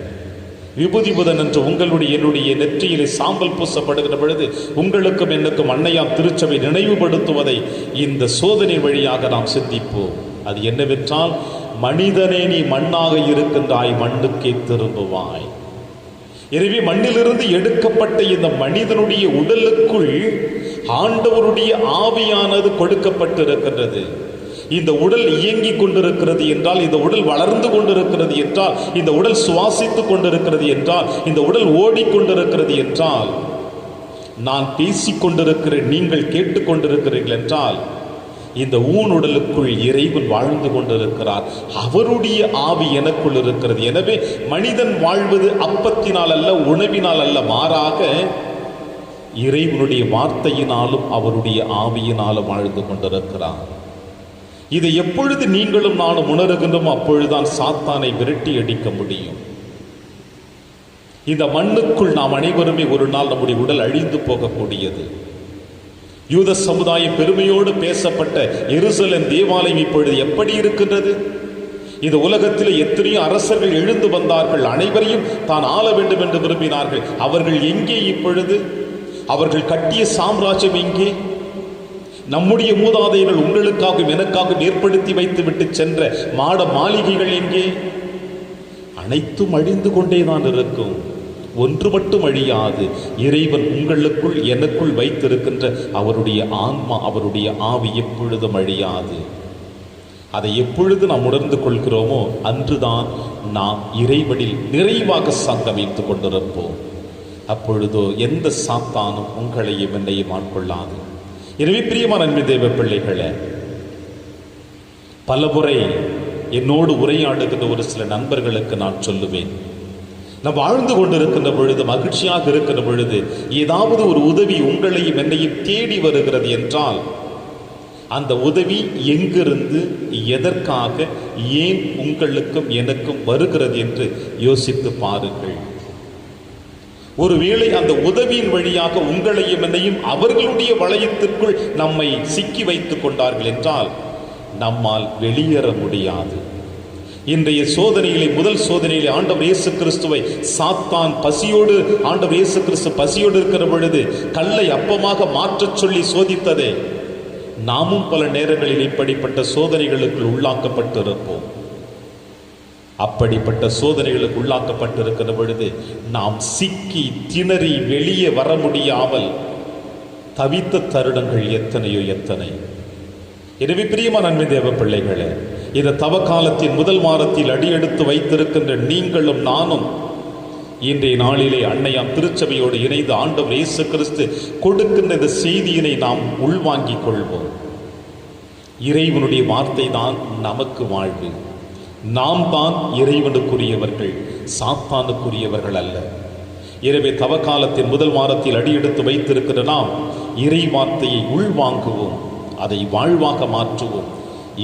விபூதி புதன் என்று உங்களுடைய என்னுடைய நெற்றியிலே சாம்பல் பூசப்படுகிற பொழுது உங்களுக்கும் என்னுக்கும் அன்னையாம் திருச்சபை நினைவுபடுத்துவதை இந்த சோதனை வழியாக நாம் சிந்திப்போம். அது என்னவென்றால், மனிதனே நீ மண்ணாக இருக்கின்றாய், மண்ணுக்கே திரும்புவாய். எனவே மண்ணிலிருந்து எடுக்கப்பட்ட இந்த மனிதனுடைய உடலுக்குள் ஆண்டவருடைய ஆவியானது கொடுக்கப்பட்டிருக்கின்றது. இந்த உடல் இயங்கிக் கொண்டிருக்கிறது என்றால், இந்த உடல் வளர்ந்து கொண்டிருக்கிறது என்றால், இந்த உடல் சுவாசித்துக் கொண்டிருக்கிறது என்றால், இந்த உடல் ஓடிக்கொண்டிருக்கிறது என்றால், நான் பேசிக்கொண்டிருக்கிறேன், நீங்கள் கேட்டுக்கொண்டிருக்கிறீர்கள் என்றால், இந்த ஊனுடலுக்குள் இறைவன் வாழ்ந்து கொண்டிருக்கிறார். அவருடைய ஆவி எனக்குள் இருக்கிறது. எனவே மனிதன் வாழ்வது அப்பத்தினால் அல்ல, உணவினால் அல்ல, மாறாக இறைவனுடைய வார்த்தையினாலும் அவருடைய ஆவியினாலும் வாழ்ந்து கொண்டிருக்கிறார். இதை எப்பொழுது நீங்களும் நானும் உணர்கின்றோம் அப்பொழுதுதான் சாத்தானை விரட்டி அடிக்க முடியும். இந்த மண்ணுக்குள் நாம் அனைவருமே ஒரு நாள் நம்முடைய உடல் அழிந்து போகக்கூடியது. யூத சமுதாயம் பெருமையோடு பேசப்பட்ட எருசலேம் தேவாலயம் இப்பொழுது எப்படி இருக்கின்றது? இந்த உலகத்தில் எத்தனையோ அரசர்கள் எழுந்து வந்தார்கள், அனைவரையும் தான் ஆள வேண்டும் என்று விரும்பினார்கள். அவர்கள் எங்கே இப்பொழுது? அவர்கள் கட்டிய சாம்ராஜ்யம் எங்கே? நம்முடைய மூதாதையர்கள் உங்களுக்காகவும் எனக்காகவும் ஏற்படுத்தி வைத்து விட்டு சென்ற மாட மாளிகைகள் எங்கே? அனைத்தும் அழிந்து கொண்டேதான் இருக்கும். ஒன்று மட்டும் அழியாது. இறைவன் உங்களுக்குள் எனக்குள் வைத்திருக்கின்ற அவருடைய ஆன்மா, அவருடைய ஆவி எப்பொழுதும் அழியாது. அதை எப்பொழுது நாம் உணர்ந்து கொள்கிறோமோ அன்றுதான் நாம் இறைவனில் நிறைவாக சங்கமித்துக் கொண்டிருப்போம். அப்பொழுதோ எந்த சாத்தானும் உங்களையும் என்னையும் ஆட்கொள்ளாது. எனவே பிரியமான அன்பின் தேவ பிள்ளைகளே, பலமுறை என்னோடு உரையாடுகின்ற ஒரு சில நண்பர்களுக்கு நான் சொல்லுவேன், நாம் வாழ்ந்து கொண்டிருக்கின்ற பொழுது, மகிழ்ச்சியாக இருக்கின்ற பொழுது, ஏதாவது ஒரு உதவி உங்களையும் என்னையும் தேடி வருகிறது என்றால், அந்த உதவி எங்கிருந்து, எதற்காக, ஏன் உங்களுக்கும் எனக்கும் வருகிறது என்று யோசித்து பாருங்கள். ஒருவேளை அந்த உதவியின் வழியாக உங்களையும் என்னையும் அவர்களுடைய வளையத்திற்குள் நம்மை சிக்கி வைத்துக் கொண்டார்கள் என்றால் நம்மால் வெளியேற முடியாது. இன்றைய சோதனையிலே, முதல் சோதனையிலே ஆண்டவர் இயேசு கிறிஸ்துவை சாத்தான் பசியோடு, ஆண்டவர் இயேசு கிறிஸ்து பசியோடு இருக்கிற பொழுது கல்லை அப்பமாக மாற்றச் சொல்லி சோதித்ததே, நாமும் பல நேரங்களில் இப்படிப்பட்ட சோதனைகளுக்கு உள்ளாக்கப்பட்டிருப்போம். அப்படிப்பட்ட சோதனைகளுக்கு உள்ளாக்கப்பட்டிருக்கிற பொழுது நாம் சிக்கி திணறி வெளியே வர முடியாமல் தவித்த தருணங்கள் எத்தனையோ எத்தனை. எனவே பிரியமான அன்பின் தேவ பிள்ளைகளே, இந்த தவ காலத்தின் முதல் வாரத்தில் அடியெடுத்து வைத்திருக்கின்ற நீங்களும் நானும் இன்றைய நாளிலே அன்னையாம் திருச்சபையோடு இணைந்து ஆண்டவர் இயேசு கிறிஸ்து கொடுக்கின்ற இந்த செய்தியினை நாம் உள்வாங்கிக் கொள்வோம். இறைவனுடைய வார்த்தை தான் நமக்கு வாழ்வு. நாம் தான் இறைவனுக்குரியவர்கள், சாத்தானுக்குரியவர்கள் அல்ல. எனவே தவக்காலத்தின் முதல் வாரத்தில் அடியெடுத்து வைத்திருக்கிற நாம் இறை வார்த்தையை உள்வாங்குவோம், அதை வாழ்வாக மாற்றுவோம்.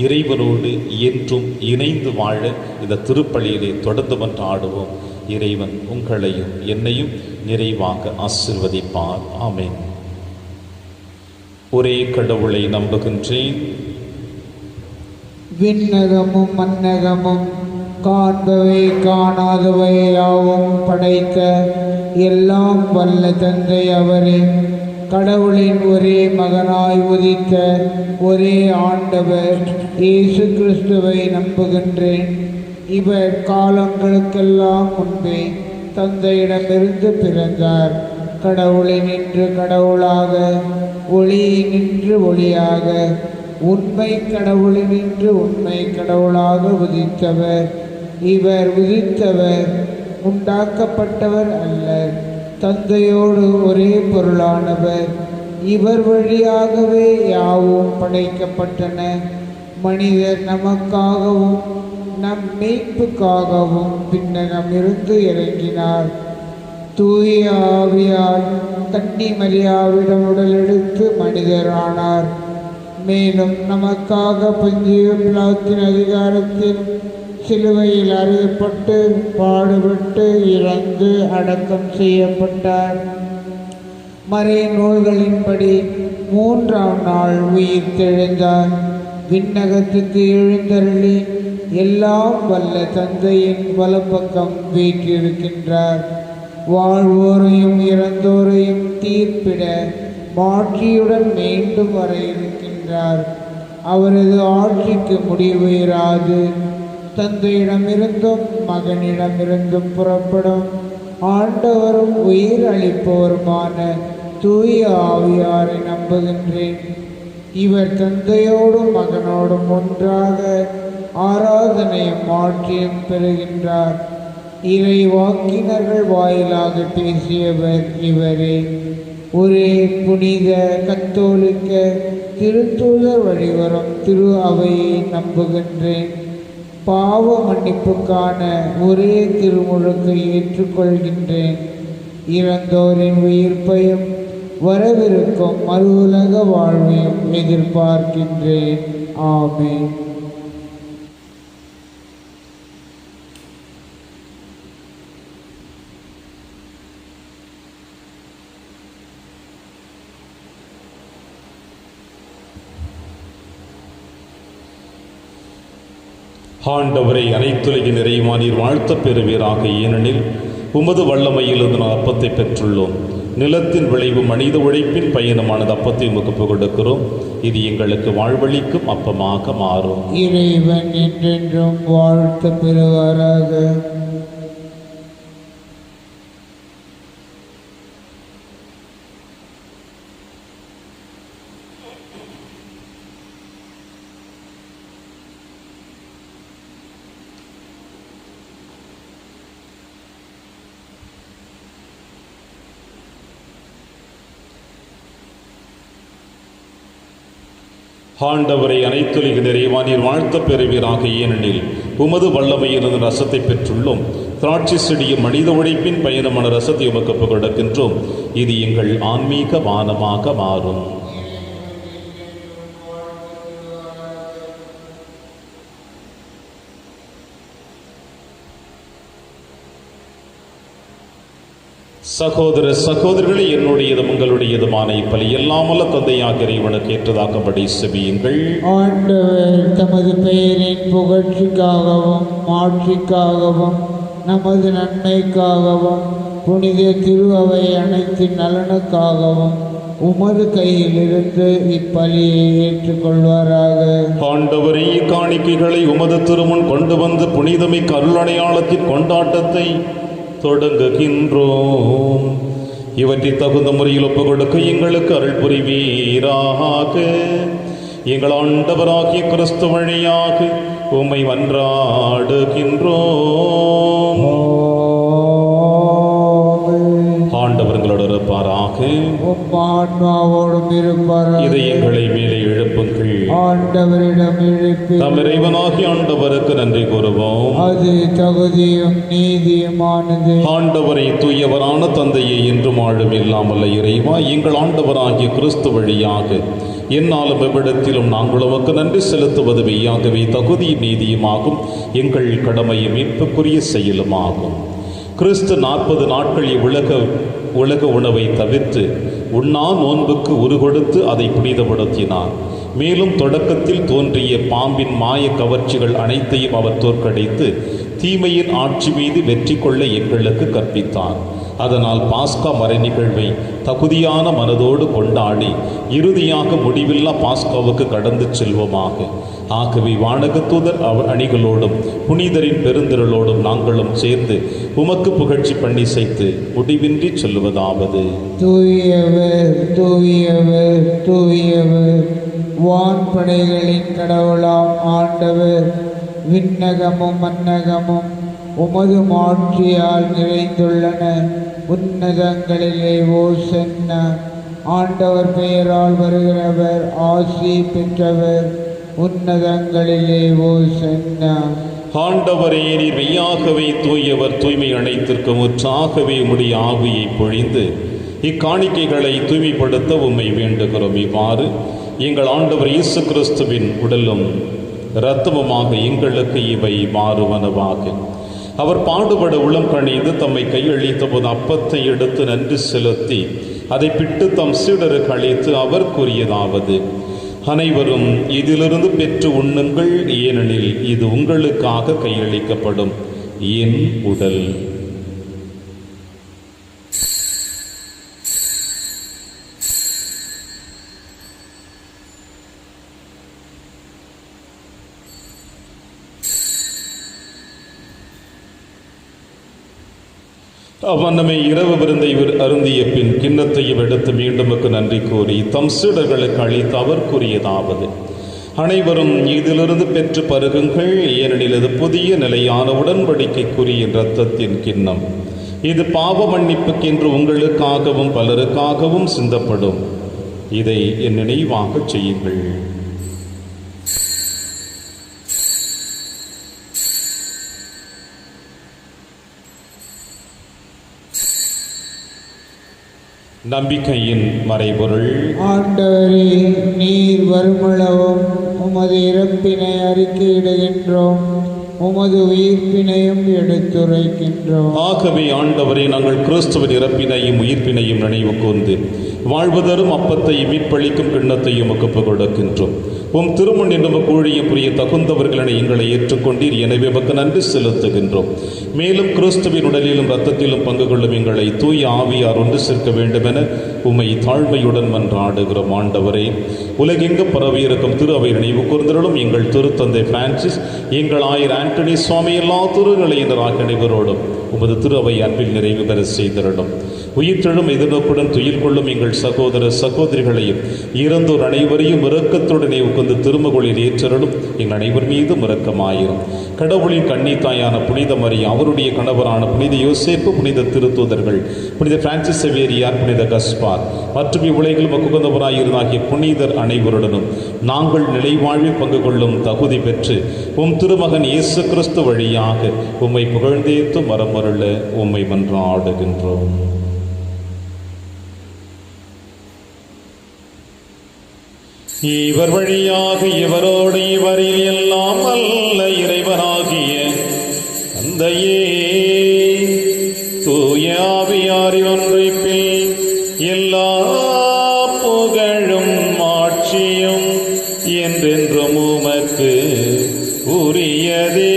இறைவனோடு என்றும் இணைந்து வாழ இந்த திருப்பலியிலே தொடர்ந்து மன்றாடுவோம். இறைவன் உங்களையும் என்னையும் நிறைவாக ஆசீர்வதிப்பார். ஆமென். ஒரே கடவுளை நம்புகின்றேன். விண்ணகமும் மன்னகமும் காண்பவை காணாதவை யாவும் படைத்த எல்லாம் வல்ல தந்தை அவரே. கடவுளின் ஒரே மகனாய் உதித்த ஒரே ஆண்டவர் இயேசு கிறிஸ்துவை நம்புகின்றேன். இவர் காலங்களுக்கெல்லாம் முன்பே தந்தையிடமிருந்து பிறந்தார். கடவுளினின்று கடவுளாக, ஒளியினின்று ஒளியாக, உண்மை கடவுளினின்று உண்மை கடவுளாக உதித்தவர். இவர் உதித்தவர், உண்டாக்கப்பட்டவர் அல்ல, தந்தையோடு ஒரே பொருளானவர். இவர் வழியாகவே யாவும் படைக்கப்பட்டன. மனிதர் நமக்காகவும் நம் மீட்புக்காகவும் பின்னரமிருந்து இறங்கினார். தூய ஆவியால் கன்னி மரியாவிடம் உடலெடுத்து மனிதரானார். மேலும் நமக்காக பந்தியு பிலாத்தின் அதிகாரத்தில் சிலுவையில் அறையப்பட்டு பாடுபட்டு இறந்து அடக்கம் செய்யப்பட்டார். மறை நூல்களின்படி 3ஆம் நாள் உயிர் தெழுந்தார். விண்ணகத்துக்கு எழுந்தருளி எல்லாம் வல்ல தந்தையின் வலப்பக்கம் வீற்றிருக்கின்றார். வாழ்வோரையும் இறந்தோரையும் தீர்ப்பிட மாட்சியுடன் மீண்டும் வர இருக்கின்றார். அவரது ஆட்சிக்கு முடிவு இராது. தந்தையிடமிருந்தும் மகனிடமிருந்தும் புறப்படும் ஆண்டவரும் உயிர் அளிப்பவருமான தூய ஆவியாரை நம்புகின்றேன். இவர் தந்தையோடும் மகனோடும் ஒன்றாக ஆராதனையும் ஆட்சியும் பெறுகின்றார். இறை வாக்கினர்கள் வாயிலாக பேசியவர் இவரே. ஒரே புனித கத்தோலிக்க திருத்தூதர் வழிவரும் திரு அவையை நம்புகின்றேன். பாவ மன்னிப்புக்கான ஒரே திருமுழுக்கை ஏற்றுக்கொள்கின்றேன். இறந்தோரின் உயிர்ப்பையும் வரவிருக்கும் மறு உலக வாழ்வையும் எதிர்பார்க்கின்றேன். ஆமென். ஆண்டவரை அனைத்துலகின் நிறைவானீர் வாழ்த்தப் பெறுவீராக. ஏனெனில் உமது வல்லமையிலிருந்து நான் அப்பத்தை பெற்றுள்ளோம். நிலத்தின் விளைவு மனித உழைப்பின் பயணமானது அப்பத்தை உமக்கு புகழ்கிறோம். இது எங்களுக்கு வாழ்வளிக்கும் அப்பமாக மாறும். இறைவன் என்றென்றும் வாழ்த்து பெறுவாராக. ஆண்டவரை அனைத்துலகின் நிறைவானீர் வாழ்த்தப் பெறுவீராக. ஏனெனில் உமது வல்லமையிலிருந்து ரசத்தை பெற்றுள்ளோம். திராட்சை செடியும் மனித உழைப்பின் பயணமான ரசத்தை உமக்கு புகழ்கின்றோம். இது எங்கள் ஆன்மீக வானமாக மாறும். சகோதர சகோதரிகளே, என்னுடையதும் உங்களுடையதுமான இப்பலி எல்லாமல்ல தந்தையாக இறைவனுக்கு ஏற்றதாக்கும்படி செபியுங்கள். ஆண்டவர் தமது பெயரின் புகழ்ச்சிக்காகவும் மாட்சிக்காகவும் நமது நன்மைக்காகவும் புனித திரு அவை அனைத்து நலனுக்காகவும் உமது கையிலிருந்து இப்பலியை ஏற்றுக்கொள்வாராக. ஆண்டவரே, இக்காணிக்கைகளை உமது திருமுன் கொண்டு வந்து புனிதமிக்க அருளடையாளத்தின் கொண்டாட்டத்தை தொடங்குகின்றோம். இவற்றை தகுந்த முறையில் ஒப்புக் கொடுக்க எங்களுக்கு அருள் புரிவீராக. எங்கள் ஆண்டவராகிய கிறிஸ்து வழியாக உம்மை மன்றாடுகின்றோம். ஆண்டவர்களோடு இருப்பாராக. ஆன்மாவோடும் இருப்பாராக. இதயங்களை மேலே எழுப்புங்கள். ஆண்டவரிடம் எழுப்பி நம் இறைவனாகிய ஆண்டவருக்கு நன்றி கூறுவோம். அது தகுதியும் நீதியுமானது. ஆண்டவரை தூயவரான தந்தையை என்றும் ஆளும் இல்லாமல்ல இறைவா, எங்கள் ஆண்டவராகிய கிறிஸ்து வழியாக என்னாலும் எவ்விடத்திலும் நாங்கள் உமக்கு நன்றி செலுத்துவது மெய்யாகவே தகுதியும் நீதியுமாகும். எங்கள் கடமையும் மீட்புக்குரிய செயலுமாகும். கிறிஸ்து 40 நாட்கள் உலக உணவை தவிர்த்து உண்ணா நோன்புக்கு உருகொடுத்து அதை புனிதப்படுத்தினார். மேலும் தொடக்கத்தில் தோன்றிய பாம்பின் மாய கவர்ச்சிகள் அனைத்தையும் அவர் தோற்கடித்து தீமையின் ஆட்சி மீது வெற்றி கொள்ள எங்களுக்கு கற்பித்தார். அதனால் பாஸ்கா மறை நிகழ்வை தகுதியான மனதோடு கொண்டாடி இறுதியாக முடிவில்லா பாஸ்காவுக்கு கடந்து செல்வோமாக. ஆகவே வானகத்தூதர் அவர் அணிகளோடும் புனிதரின் பெருந்திரளோடும் நாங்களும் சேர்ந்து உமக்கு புகழ்ச்சி பண்ணி செய்து முடிவின்றி சொல்லுவதாவது: தூயவர் தூயவர் தூயவர், வான்படைகளின் கடவுளாம் ஆண்டவர், விண்ணகமும் மன்னகமும் உமது மாட்சியால் நிறைந்துள்ளன. உன்னதங்களிலே ஓசன்னா. ஆண்டவர் பெயரால் வருகிறவர் ஆசி பெற்றவர். உன்னதங்களிலே ஓசன்னா. ஆண்டவரே, நீர் மெய்யாகவே தூயவர், தூய்மை அனைத்திற்கும் முற்றாகவே உம்முடைய ஆவியை பொழிந்து இக்காணிக்கைகளை தூய்மைப்படுத்த உம்மை வேண்டுகிறோம். இவ்வாறு எங்கள் ஆண்டவர் இயேசு கிறிஸ்துவின் உடலும் இரத்தமுமாக எங்களுக்கு இவை மாறுவனவாக. அவர் பாடுபட உளம் கணிந்து தம்மை கையளித்த போது அப்பத்தை எடுத்து நன்றி செலுத்தி அதை பிட்டு தம் சீடருக்கு அளித்து அவர் கூறியதாவது: அனைவரும் இதிலிருந்து பெற்று உண்ணுங்கள், ஏனெனில் இது உங்களுக்காக கையளிக்கப்படும் என் உடல். அவ்வண்ணமே இரவு விருந்தை அருந்திய பின் கிண்ணத்தையும் எடுத்து மீண்டும் நன்றி கூறி தம் சீடர்களுக்கு அளித்து அவர் கூறியதாவது: அனைவரும் இதிலிருந்து பெற்று பருகுங்கள், ஏனெனில் இது புதிய நிலையான உடன்படிக்கைக்குரிய இரத்தத்தின் கிண்ணம். இது பாவ மன்னிப்புக்கென்று உங்களுக்காகவும் பலருக்காகவும் சிந்தப்படும். இதை என் நினைவாக செய்யுங்கள். நம்பிக்கையின் மறைபொருள். ஆண்டவரே, நீர் வருமளவும் உமது இறப்பினை அறிக்கையிடுகின்றோம், உமது உயிர்ப்பினையும் எடுத்துரைக்கின்றோம். ஆகவே ஆண்டவரே, நாங்கள் கிறிஸ்துவின் இறப்பினையும் உயிர்ப்பினையும் நினைவு கூர்ந்து வாழ்வதரும் அப்பத்தையும் மீட்பளிக்கும் கிண்ணத்தையும் ஒப்புக் கொடுக்கின்றோம். உம் திருமுன் என்று கூழிய புரிய தகுந்தவர்களை எங்களை ஏற்றுக்கொண்டீர். எனவே உமக்கு நன்றி செலுத்துகின்றோம். மேலும் கிறிஸ்துவின் உடலிலும் இரத்தத்திலும் பங்கு கொள்ளும் எங்களை தூய ஆவியார் ஒன்று சேர்க்க வேண்டும் என உம்மை தாழ்மையுடன் மன்றாடுகிறோம். ஆண்டவரே, உலகெங்கு பரவியிருக்கும் திரு அவை நினைவு கூர்ந்தருளும். எங்கள் திருத்தந்தை பிரான்சிஸ், எங்கள் ஆயர் ஆண்டனி சுவாமி, எல்லா திருநிலையினராக அனைவரோடும் உமது திரு அவை அன்பில் நிறைவு பெற செய்திருடும். உயிர்த்தெழும் எதிர்நோக்குடன் துயில் கொள்ளும் எங்கள் சகோதர சகோதரிகளையும் இறந்தோர் அனைவரையும் இரக்கத்துடனே உகந்து திருமகளில் ஏற்றருளும். எங்கள் அனைவர் மீதும் இரக்கமாயிரும். கடவுளின் கன்னித்தாயான புனித மரியா, அவருடைய கணவரான புனித யோசேப்பு, புனித திருத்தூதர்கள், புனித பிரான்சிஸ் சேவேரியார், புனித கஸ்பார் மற்றும் இவ்வுலகில் மக்குகந்தவராயிருந்தாகிய புனிதர் அனைவருடனும் நாங்கள் நிலைவாழ்வில் பங்கு கொள்ளும் தகுதி பெற்று உம் திருமகன் இயேசு கிறிஸ்து வழியாக உம்மை புகழ்ந்தேத்து மரமருள உம்மை மன்றாடுகின்றோம். இவர் வழியாக இவரோடு இவரில் எல்லாம் அல்ல இறைவனாகிய தந்தையே, தூய ஆவியாரின் ஒன்றைப்பில் எல்லா புகழும் ஆட்சியும் என்றென்றும் உமக்கு உரியதே.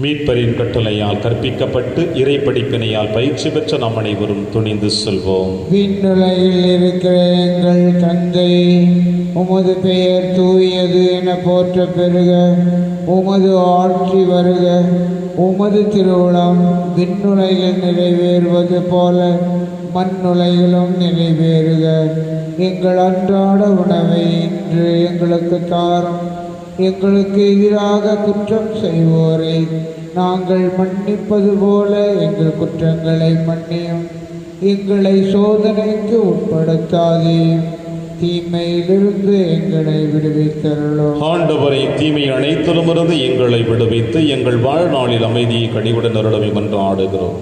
மீட்பரின் கட்டளையால் கற்பிக்கப்பட்டு இறை படிப்பினையால் பயிற்சி பெற்ற நாம் அனைவரும் துணிந்து செல்வோம். விண்ணுலகில் இருக்கிற எங்கள் தந்தை, உமது பெயர் தூயது என போற்ற பெறுக. உமது ஆட்சி வருக. உமது திருவுளம் விண்ணுலகில் நிறைவேறுவது போல மண்ணுலகிலும் நிறைவேறுக. எங்கள் அன்றாட உணவை இன்று எங்களுக்கு தாரும். எங்களுக்கு எதிராக குற்றம் செய்வோரை நாங்கள் மன்னிப்பது போல எங்கள் குற்றங்களை மன்னியும். எங்களை சோதனைக்கு உட்படுத்தாதேயும், தீமையிலிருந்து எங்களை விடுவித்தருளும். ஆண்டவரை, தீமை அனைத்திலுமிருந்து எங்களை விடுவித்து எங்கள் வாழ்நாளில் அமைதியை கனிவுடன் அருளவை மன்றாடுகிறோம்.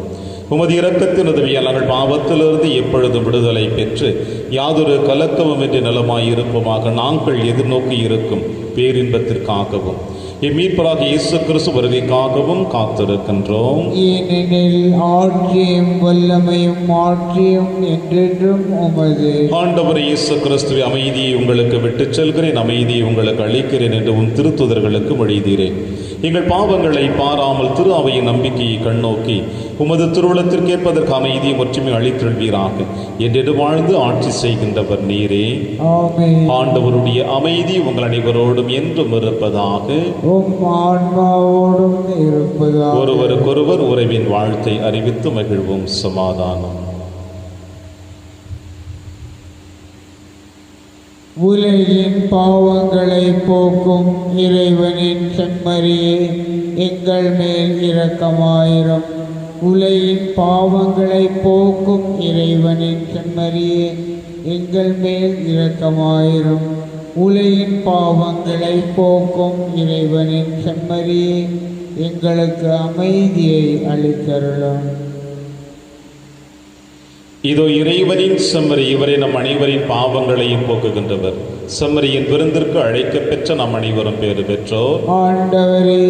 உமது இரக்கத்தின் உதவியால் நாங்கள் பாவத்திலிருந்து எப்பொழுதும் விடுதலை பெற்று யாதொரு கலக்கமுமின்றி நலமாயிருப்போமாக நாங்கள் எதிர்நோக்கி இருக்கும் பேரின்பத்திற்காகவும் இம்மீட்பராக இயேசு கிறிஸ்து வருகைக்காகவும் காத்திருக்கின்றோம். ஏனெனில் ஆட்சியும் வல்லமையும் மாற்றியும் என்றென்றும் உமது. ஆண்டவர் இயேசு கிறிஸ்துவை அமைதியை உங்களுக்கு விட்டுச் செல்கிறேன், அமைதியை உங்களுக்கு அளிக்கிறேன் என்று உன் திருத்துதர்களுக்கு மொழிதீரேன். எங்கள் பாவங்களை பாராமல் திரு அவையின் நம்பிக்கையை கண்ணோக்கி உமது திருவுளத்திற்கேற்பதற்கு அமைதியை ஒற்றுமை அளித்தொள்வீராக என்று வாழ்ந்து ஆட்சி செய்கின்றவர் நீரே. ஆண்டவருடைய அமைதி உங்கள் அனைவரோடும் என்றும் இருப்பதாக. ஒருவருக்கொருவர் உறவின் வாழ்த்தை அறிவித்து மகிழ்வும். சமாதானம். உலகின் பாவங்களை போக்கும் இறைவனின் செம்மறியே, எங்கள் மேல் இரக்கமாயிரும். உலகின் பாவங்களை போக்கும் இறைவனின் செம்மறியே, எங்கள் மேல் இரக்கமாயிரும். உலகின் பாவங்களை போக்கும் இறைவனின் செம்மறியே, எங்களுக்கு அமைதியை அளித்தருளும். இதோ இறைவனின் செம்மறி, இவரை நம் அனைவரின் பாவங்களையும் போக்குகின்றவர். செம்மறியின் விருந்திற்கு அழைக்க பெற்ற நம் அனைவரும் பேறு பெற்றோர். ஆண்டவரே,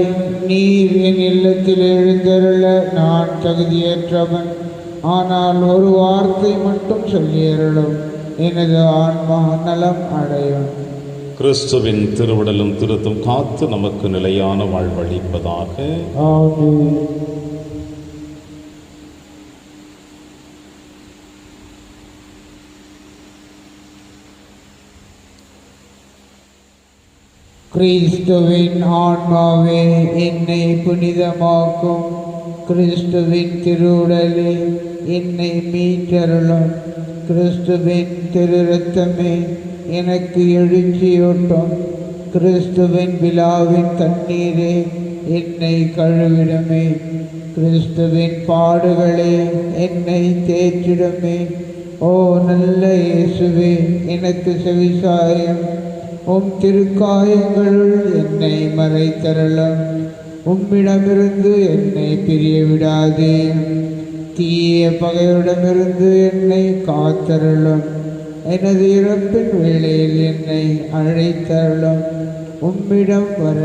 நீர் என் இல்லத்தில் எழுந்தருள நான் தகுதியற்றவன். ஆனால் ஒரு வார்த்தை மட்டும் சொல்லியருளும், எனது ஆன்மா நலம் அடையும். கிறிஸ்துவின் திருவுடலும் திருத்தும் காத்து நமக்கு நிலையான வாழ்வளிப்பதாக. ஆமென். கிறிஸ்துவின் ஆன்மாவே என்னை புனிதமாக்கும். கிறிஸ்துவின் திருவுடலே என்னை மீட்டருளும். கிறிஸ்துவின் திரு இரத்தமே எனக்கு எழுச்சியூட்டும். கிறிஸ்துவின் விழாவின் தண்ணீரே என்னை கழுவிடுமே. கிறிஸ்துவின் பாடுகளே என்னை தேற்றிடுமே. ஓ நல்ல இயேசுவே, எனக்கு செவிசாயும். உம் திருக்காயங்களுள் என்னை மறைத்தருளும். உம்மிடமிருந்து என்னை பிரிய விடாதே. தீய பகையுடமிருந்து என்னை காத்தருளும். எனது இறப்பின் வேளையில் என்னை அழைத்தருளும். உம்மிடம் வர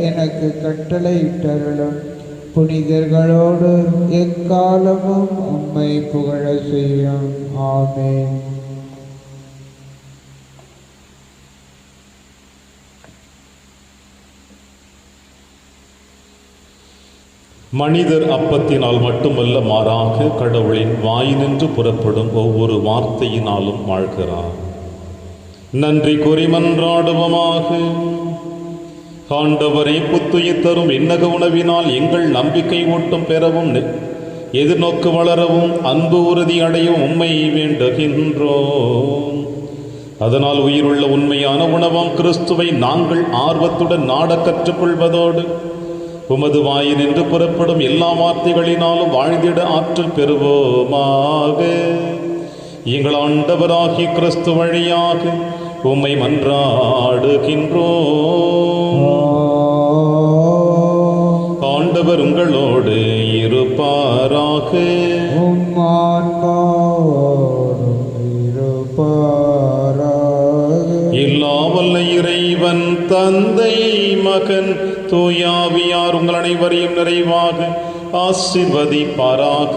எனக்கு கட்டளையிட்டருளும். புனிதர்களோடு எக்காலமும் உம்மை புகழ செய்யும். ஆமென். மனிதர் அப்பத்தினால் மட்டுமல்ல, மாறாக கடவுளின் வாயினின்று புறப்படும் ஒவ்வொரு வார்த்தையினாலும் வாழ்கிறார். நன்றி கூறி மன்றாடுவோமாக. ஆண்டவரே, புத்துயிர் தரும் விண்ணக உணவினால் எங்கள் நம்பிக்கை ஊட்டம் பெறவும் எதிர்நோக்கு வளரவும் அன்பு உறுதி அடையும் உம்மை வேண்டுகின்றோம். அதனால் உயிருள்ள உண்மையான உணவாம் கிறிஸ்துவை நாங்கள் ஆர்வத்துடன் நாட கற்றுக்கொள்வதோடு உமது வாயினின்று புறப்படும் எல்லா வார்த்தைகளினாலும் வாழ்ந்திட ஆற்றல் பெறுவோமாக. எங்கள் ஆண்டவராகிய கிறிஸ்து வழியாக உம்மை மன்றாடுகின்றோம். ஆண்டவர் உங்களோடு இருப்பாராக. எல்லா வல்ல இறைவன் தந்தை, மகன், தூயாவியார் உங்கள் அனைவரையும் நிறைவாக ஆசீர்வதிப்பாராக.